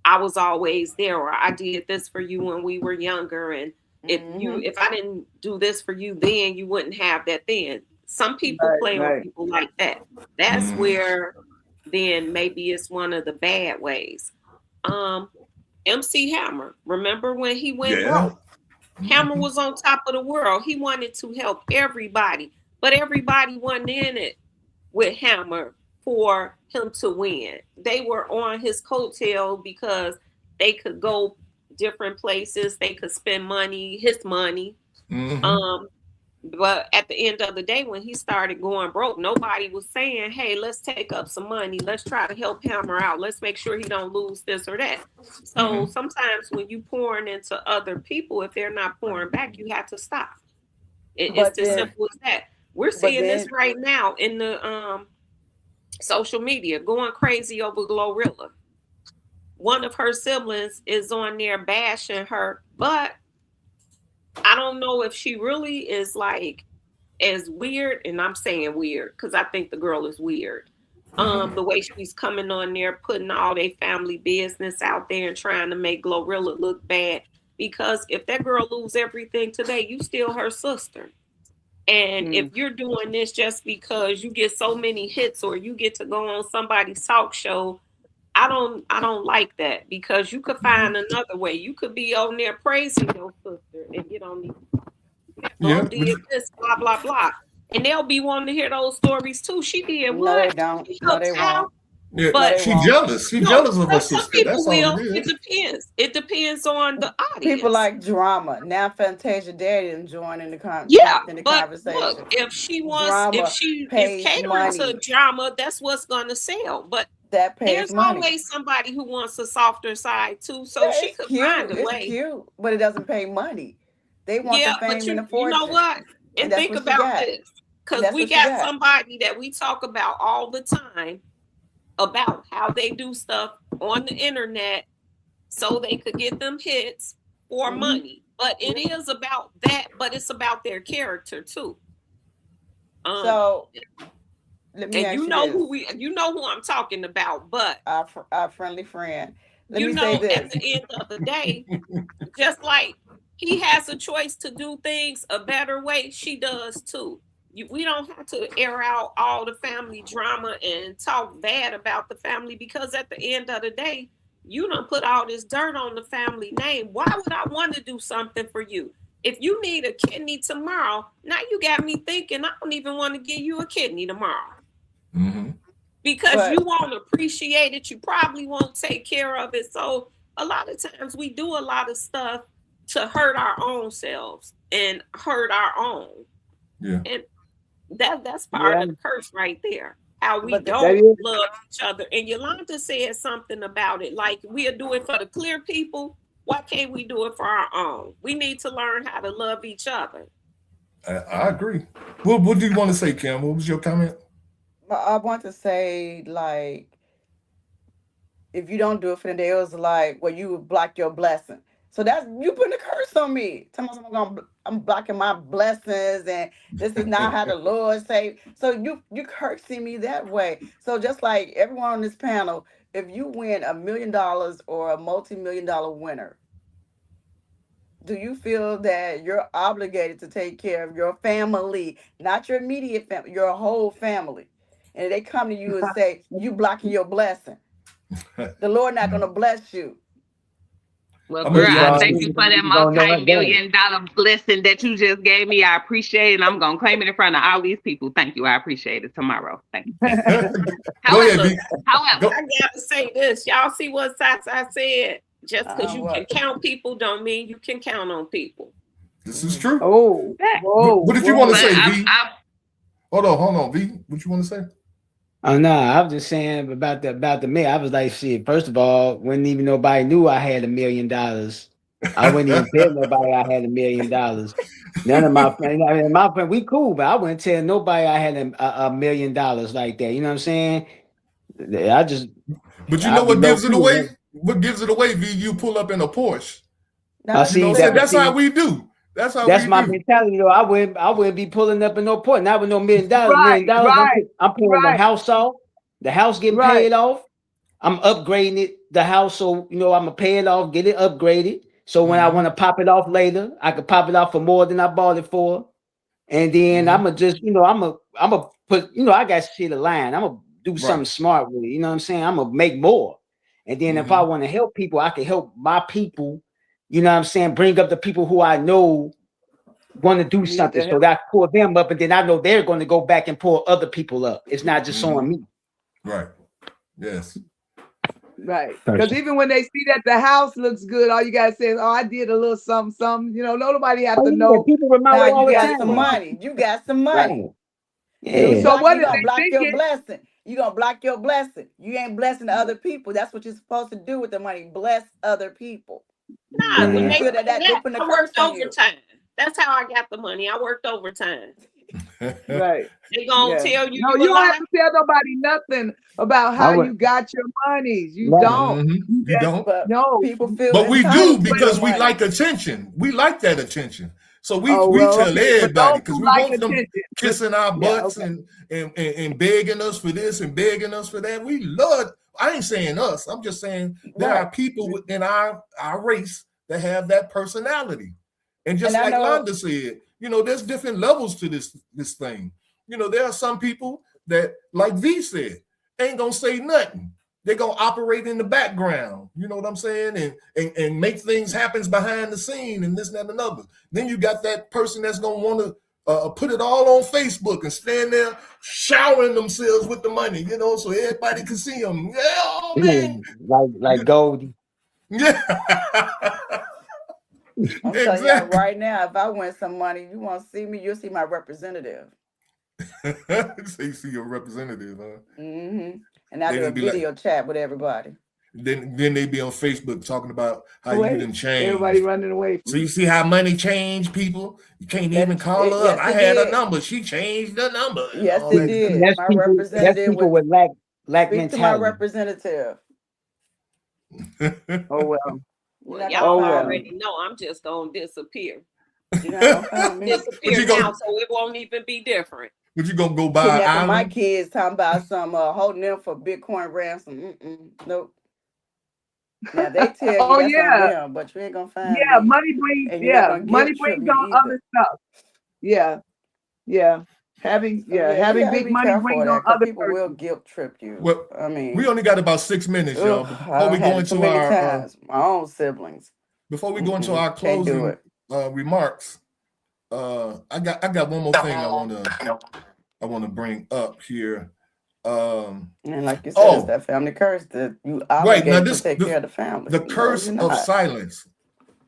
I was always there, or I did this for you when we were younger, and if I didn't do this for you then, you wouldn't have that then. Some people play on people like that. That's where then maybe it's one of the bad ways. MC Hammer, remember when he went broke? Hammer was on top of the world. He wanted to help everybody, but everybody wasn't in it with Hammer for him to win. They were on his coattail because they could go different places. They could spend money, his money. But at the end of the day, when he started going broke, nobody was saying, hey, let's take up some money. Let's try to help Hammer out. Let's make sure he don't lose this or that. So sometimes when you pouring into other people, if they're not pouring back, you have to stop. It's as simple as that. We're seeing this right now in the social media, going crazy over Glorilla. One of her siblings is on there bashing her, but I don't know if she really is like as weird, and I'm saying weird because I think the girl is weird. The way she's coming on there, putting all their family business out there and trying to make Glorilla look bad. Because if that girl lose everything today, you still her sister. And if you're doing this just because you get so many hits or you get to go on somebody's talk show, I don't like that, because you could find another way. You could be on there praising your sister and get on did this, blah, blah, blah. And they'll be wanting to hear those stories too. She did what? No, they don't. No, they won't. Yeah, but she's jealous. She's jealous of her sister. That's all it is. It depends. It depends on the audience. People like drama. Now Fantasia Daddy joining the conversation. Look, if she wants, drama if she is catering to drama, that's what's gonna sell. But there's always somebody who wants a softer side too. So she could find a way. It's cute, but it doesn't pay money. They want the fame and the fortune. You know what? And think about this. Because we got somebody that we talk about all the time about how they do stuff on the internet so they could get them hits for money. But it is about that, but it's about their character too. So let me ask you know who I'm talking about, but our friendly friend. Let me say this. At the end of the day, just like he has a choice to do things a better way, she does too. We don't have to air out all the family drama and talk bad about the family, because at the end of the day, you don't put all this dirt on the family name. Why would I want to do something for you? If you need a kidney tomorrow, now you got me thinking I don't even want to give you a kidney tomorrow. because you won't appreciate it. You probably won't take care of it. So a lot of times we do a lot of stuff to hurt our own selves and hurt our own. Yeah. And that's part of the curse right there. How we don't love each other. And Yolanda said something about it. Like, we'll do it for the clear people. Why can't we do it for our own? We need to learn how to love each other. I agree. What do you want to say, Kim? What was your comment? I want to say, like, if you don't do it for the day, it was like, well, you would block your blessing. So that's you putting a curse on me. I'm blocking my blessings, and this is not how the Lord say. So you cursing me that way. So just like everyone on this panel, if you win $1 million or a multi-million-dollar winner, do you feel that you're obligated to take care of your family, not your immediate family, your whole family? And they come to you and say, you blocking your blessing. The Lord not going to bless you. Well, girl, I thank you for that multi-million-dollar blessing that you just gave me. I appreciate it. I'm going to claim it in front of all these people. Thank you. I appreciate it. Tomorrow. Thank you. However, I got to say this. Y'all see what Sasa said? Just because you can count people don't mean you can count on people. This is true. Oh, what did you want to say, V? Hold on, V. What you want to say? Oh no, I was just saying about the mail. I was like, shit. First of all, when even nobody knew I had $1 million, I wouldn't even tell nobody I had $1 million. None of my friends. I mean, my friend, we cool, but I wouldn't tell nobody I had $1 million like that. You know what I'm saying? I just. But you know what gives it away? What gives it away? V, you pull up in a Porsche. That's how we do. That's my mentality, though. I wouldn't be pulling up in no Porsche, not with no $1 million. $1 million. I'm pulling the house off. The house getting paid off. I'm upgrading the house, so I'm gonna pay it off, get it upgraded. So when I want to pop it off later, I could pop it off for more than I bought it for. And then I'm gonna just, I'm gonna put, I got shit aligned. I'm gonna do something smart with it. You know what I'm saying? I'm gonna make more. And then if I want to help people, I can help my people. You know what I'm saying? Bring up the people who I know want to do something, so that I pull them up, and then I know they're going to go back and pull other people up. It's not just on me. Right. Yes. Right. Because even when they see that the house looks good, all you gotta say is, "Oh, I did a little something." Nobody has to know. People remember all you the got time. some money. You got some money. Right. Yeah. So what you gonna block your blessing? You gonna block your blessing. You ain't blessing the other people. That's what you're supposed to do with the money. Bless other people. Nah, when they feel that I worked overtime. That's how I got the money. I worked overtime. Right. They gonna tell you. No, you don't have to tell nobody nothing about how you got your monies. You don't. You don't. No. People feel. But we do because we like attention. We like that attention. So we tell everybody because we want them kissing our butts and begging us for this and begging us for that. We love. I ain't saying us. I'm just saying there are people in our race that have that personality. And just like Londa said, there's different levels to this thing. There are some people that, like V said, ain't gonna say nothing. They're gonna operate in the background. You know what I'm saying? And make things happen behind the scene and this and that and another. Then you got that person that's gonna want to put it all on Facebook and stand there showering themselves with the money, so everybody can see them. Yeah, oh, man. Like Goldie. Yeah. I'm telling you right now, if I win some money, you want to see me, you'll see my representative. So you see your representative, huh? Mm-hmm. And I do a video chat with everybody. Then they be on Facebook talking about how you didn't change. Everybody running away. So you see how money changed people? You can't even call her up. I had a number. She changed the number. Yes, it did. That's my people, representative with lack mentality. To my representative. Oh, well. Y'all already know I'm just gonna disappear. Disappear now, so it won't even be different. But you gonna go buy an island? My kids talking about some holding them for Bitcoin ransom. Nope. Now they tell you that's on them, but you ain't gonna find me. Money brings on other stuff. Having big money brings on other people will guilt trip you. Well, I mean, we only got about 6 minutes, y'all. Before we go into our my own siblings. Before we go into our closing remarks, I got one more thing I want to bring up here. And like you said, it's that family curse that you obligated to take care of the family. The curse of silence.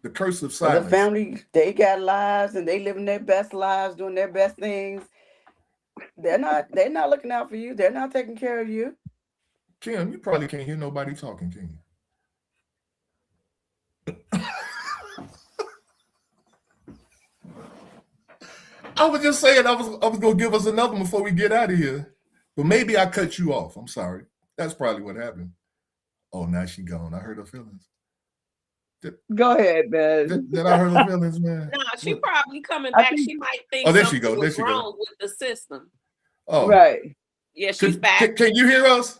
The curse of silence. The family, they got lives and they living their best lives, doing their best things. They're not looking out for you. They're not taking care of you. Kim, you probably can't hear nobody talking, can you? I was just saying I was gonna give us another one before we get out of here. But maybe I cut you off. I'm sorry. That's probably what happened. Oh, now she gone. I hurt her feelings. Go ahead, man. Did I hurt her feelings, man? No, she probably coming back. She might think something was wrong with the system. Oh, right. Yeah, she's back. Can you hear us?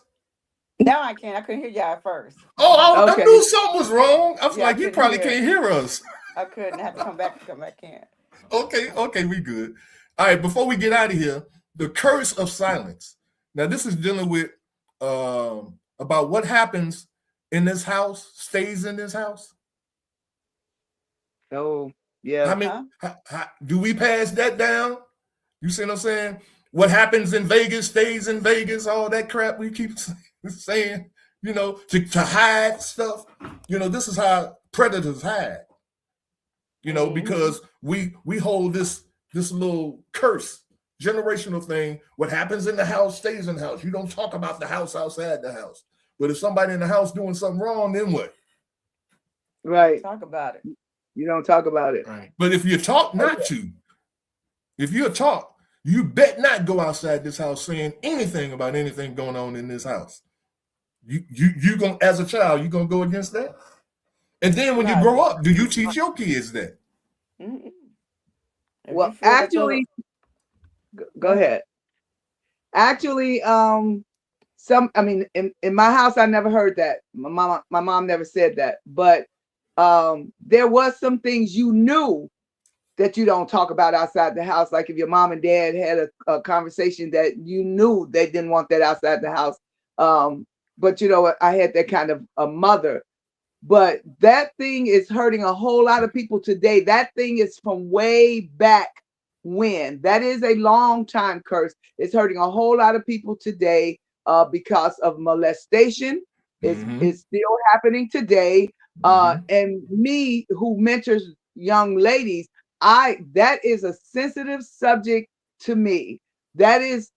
No, I can't. I couldn't hear y'all at first. Oh, I knew something was wrong. I was like, you probably can't hear us. I couldn't. I have to come back in. Okay, we good. All right, before we get out of here, the curse of silence. Now, this is dealing with about what happens in this house, stays in this house. Oh, yeah. I mean, do we pass that down? You see what I'm saying? What happens in Vegas stays in Vegas, all that crap we keep saying, to hide stuff. This is how predators hide. Because we hold this little curse, generational thing. What happens in the house stays in the house. You don't talk about the house outside the house. But if somebody in the house doing something wrong, then what? Right. Talk about it. You don't talk about it. Right. But if you talk not to, if you're taught, you bet not go outside this house saying anything about anything going on in this house. You gonna, as a child, you gonna go against that? And then when you grow up, do you teach your kids that? Well, actually, go ahead. Actually, in my house, I never heard that. My mom never said that. But there was some things you knew that you don't talk about outside the house. Like if your mom and dad had a conversation that you knew they didn't want that outside the house. But I had that kind of a mother. But that thing is hurting a whole lot of people today. That thing is from way back when. That is a long time curse. It's hurting a whole lot of people today because of molestation. It's still happening today. And me, who mentors young ladies, that is a sensitive subject to me. That's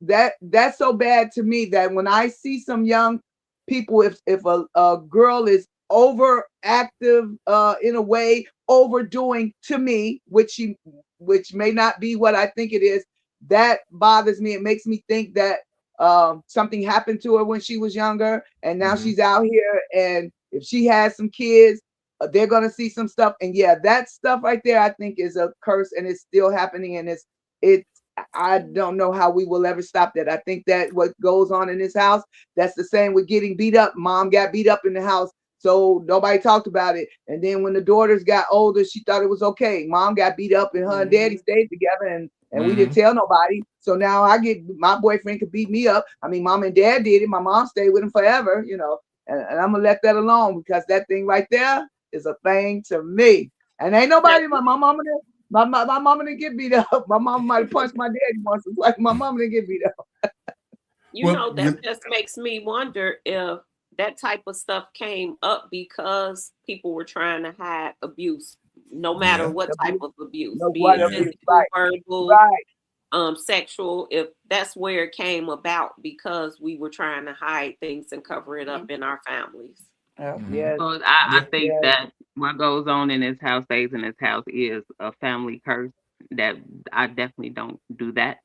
so bad to me that when I see some young people, if a girl is overactive in a way, overdoing to me, which may not be what I think it is, that bothers me. It makes me think that something happened to her when she was younger, and now she's out here, and if she has some kids, they're gonna see some stuff. And yeah, that stuff right there, I think, is a curse, and it's still happening, and it's I don't know how we will ever stop that. I think that what goes on in this house, that's the same with getting beat up. Mom got beat up in the house, so nobody talked about it. And then when the daughters got older, she thought it was okay. Mom got beat up and her and daddy stayed together, and we didn't tell nobody. So now my boyfriend could beat me up. I mean, mom and dad did it. My mom stayed with him forever, and I'm gonna let that alone, because that thing right there is a thing to me. And ain't nobody, my mama didn't get beat up. My mama might have punched my daddy once. It's like my mama didn't get beat up. That just makes me wonder if that type of stuff came up because people were trying to hide abuse, no matter what type of abuse, be it physical, verbal, sexual. If that's where it came about, because we were trying to hide things and cover it up in our families. Yes. So I think that what goes on in this house stays in this house is a family curse. That I definitely don't do that.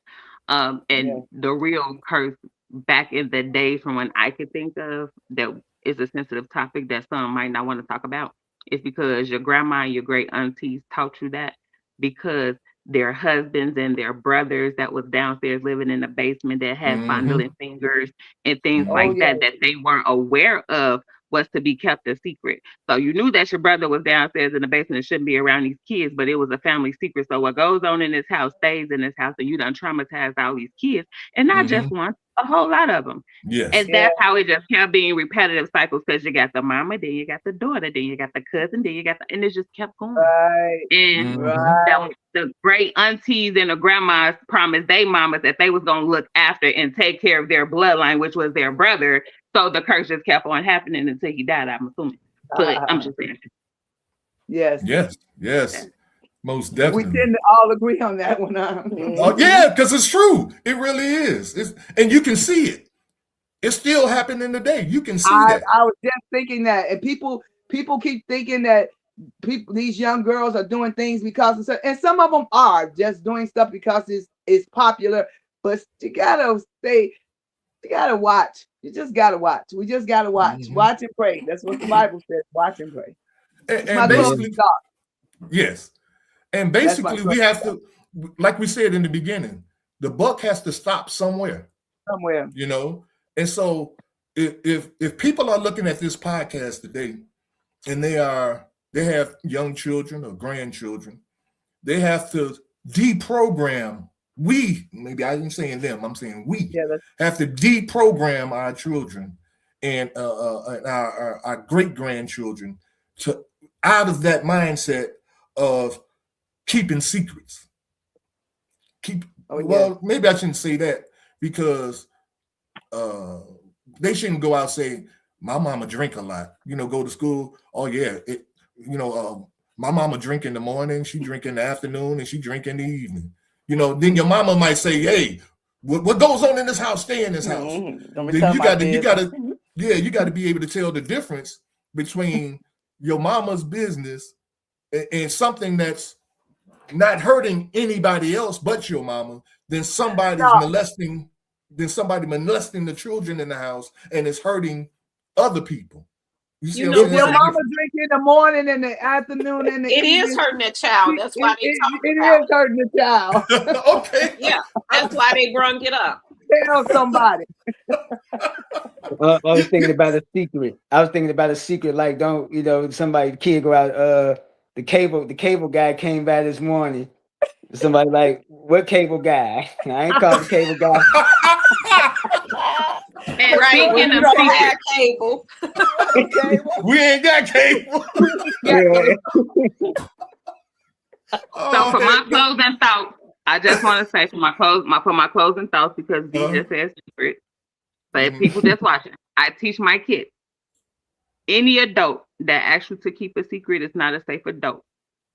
And the real curse back in the day, from when I could think of, that is a sensitive topic that some might not want to talk about, is because your grandma and your great aunties taught you that, because their husbands and their brothers that was downstairs living in the basement that had fondling fingers and things like that they weren't aware of, was to be kept a secret. So you knew that your brother was downstairs in the basement and shouldn't be around these kids, but it was a family secret. So what goes on in this house stays in this house, and you done traumatized all these kids, and not just once, a whole lot of them. Yes. And that's how it just kept being repetitive cycles, because you got the mama, then you got the daughter, then you got the cousin, then you got and it just kept going. Right. And the great aunties and the grandmas promised their mamas that they was going to look after and take care of their bloodline, which was their brother. So the curse just kept on happening until he died, I'm assuming. But I'm just saying. Yes. Yes. Most definitely. We tend to all agree on that one. Oh, yeah, because it's true. It really is. And you can see it. It's still happening today. You can see that. I was just thinking that. And people keep thinking that these young girls are doing things because and some of them are just doing stuff because it's popular. But you gotta watch. You just gotta watch. We just gotta watch. Watch and pray. That's what the Bible says. Watch and pray. And basically, yes. And basically, we have to, like we said in the beginning, the buck has to stop somewhere. You know, and so if people are looking at this podcast today, and they have young children or grandchildren, they have to deprogram. Maybe I ain't saying them. I'm saying we have to deprogram our children and our great grandchildren to out of that mindset of keeping secrets. Well, maybe I shouldn't say that, because they shouldn't go out and say, my mama drink a lot, go to school. Oh yeah. My mama drink in the morning, she drink in the afternoon, and she drink in the evening. Then your mama might say, hey, what goes on in this house, stay in this house. Then you got to be able to tell the difference between your mama's business and something that's not hurting anybody else but your mama, then somebody molesting the children in the house and it's hurting other people. If your mama drink in the morning and the afternoon and the evening, is hurting the child. That's why they talk it is hurting the child. Okay. Yeah, that's why they brung it up. Tell somebody. I was thinking about a secret. Like, the kid go out. The cable guy came by this morning. Somebody like, what cable guy? I ain't called the cable guy. And speaking of cable, we ain't got cable. So for my closing thoughts, I just want to say for my closing thoughts, because D just said secret. But if people just watching, I teach my kids, any adult that asks you to keep a secret is not a safe adult.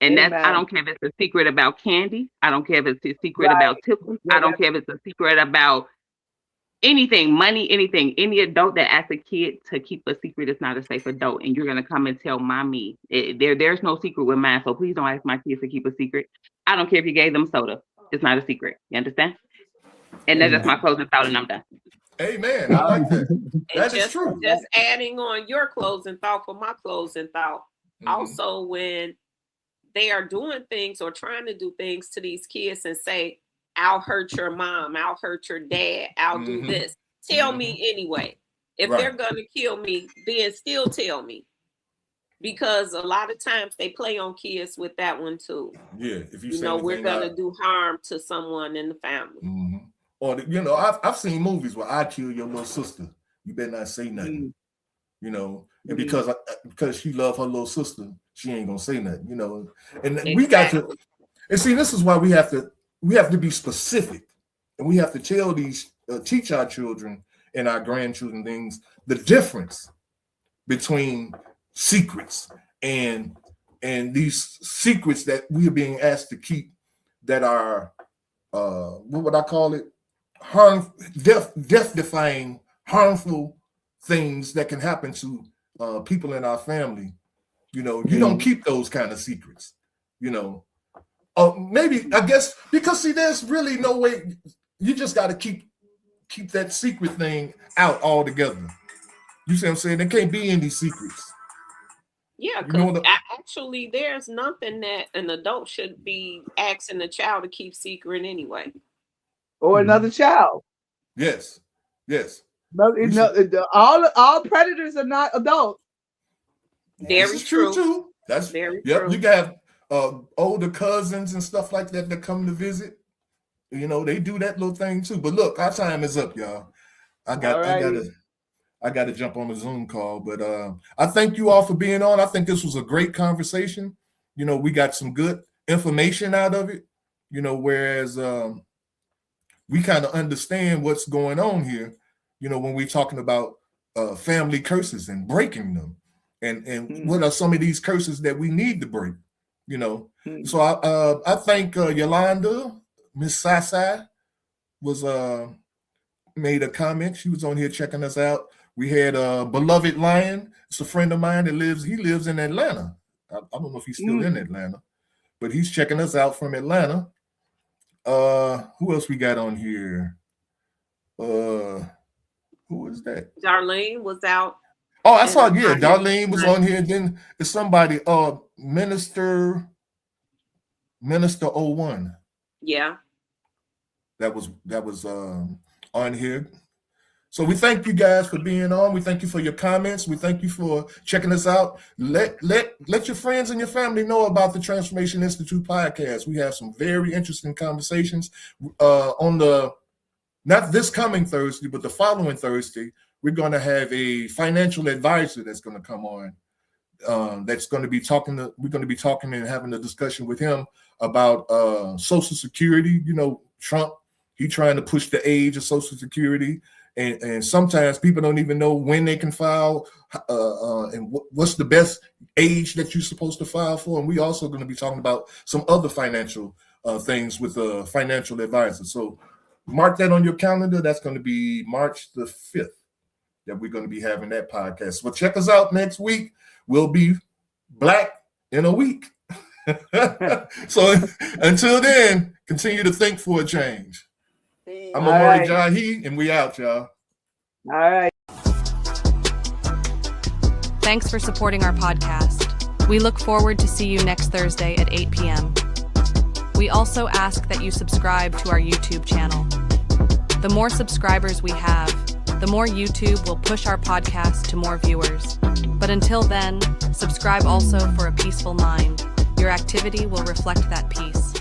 And I don't care if it's a secret about candy. I don't care if it's a secret about tickles. I don't care if it's a secret about anything, money, anything. Any adult that asks a kid to keep a secret is not a safe adult. And you're going to come and tell mommy, there's no secret with mine. So please don't ask my kids to keep a secret. I don't care if you gave them soda. It's not a secret. You understand? And that's just my closing thought, and I'm done. Amen. I like that. That is true. Just adding on your closing thought for my closing thought. Also, when they are doing things or trying to do things to these kids and say, I'll hurt your mom, I'll hurt your dad, I'll do this. Tell me anyway. If they're going to kill me, then still tell me. Because a lot of times they play on kids with that one too. Yeah. If you say we're going to do harm to someone in the family. Or, I've seen movies where I kill your little sister. You better not say nothing. And because she loved her little sister, she ain't gonna say nothing, And we got to, and see, this is why we have to be specific, and we have to teach our children and our grandchildren the difference between secrets and these secrets that we are being asked to keep that are what would I call it? Death-defying, harmful things that can happen to people in our family. You don't keep those kind of secrets. Maybe, I guess, because see, there's really no way. You just got to keep that secret thing out altogether. You see what I'm saying? There can't be any secrets. Yeah, because actually, there's nothing that an adult should be asking a child to keep secret anyway. Or another child. Yes. All predators are not adults. Very true. Too. That's very true. You got older cousins and stuff like that come to visit. They do that little thing too. But look, our time is up, y'all. I gotta jump on the Zoom call, but I thank you all for being on. I think this was a great conversation. You know, we got some good information out of it. You know, whereas we kind of understand what's going on here. You know, when we're talking about family curses and breaking them, and what are some of these curses that we need to break. You know, so I think Yolanda, Miss Sasai, was made a comment. She was on here checking us out. We had Beloved Lion. It's a friend of mine that lives in Atlanta. I don't know if he's still in Atlanta, but he's checking us out from Atlanta. Who else we got on here? Who is that? Darlene was out. Oh, I saw, yeah, Darlene was on here. Then it's somebody, Minister 01. Yeah. That was on here. So we thank you guys for being on. We thank you for your comments. We thank you for checking us out. Let your friends and your family know about the Transformation Institute podcast. We have some very interesting conversations on not this coming Thursday, but the following Thursday. We're going to have a financial advisor that's going to come on. That's going to be talking. We're going to be talking and having a discussion with him about Social Security. You know, Trump, he trying to push the age of Social Security. And sometimes people don't even know when they can file and what's the best age that you're supposed to file for. And we also going to be talking about some other financial things with a financial advisor. So mark that on your calendar. That's going to be March the 5th that we're going to be having that podcast. Well, check us out next week. We'll be black in a week. So until then, continue to think for a change. I'm Omari Jahi, and we out, y'all. All right. Thanks for supporting our podcast. We look forward to see you next Thursday at 8 p.m. We also ask that you subscribe to our YouTube channel. The more subscribers we have, the more YouTube will push our podcast to more viewers. But until then, subscribe also for a peaceful mind. Your activity will reflect that peace.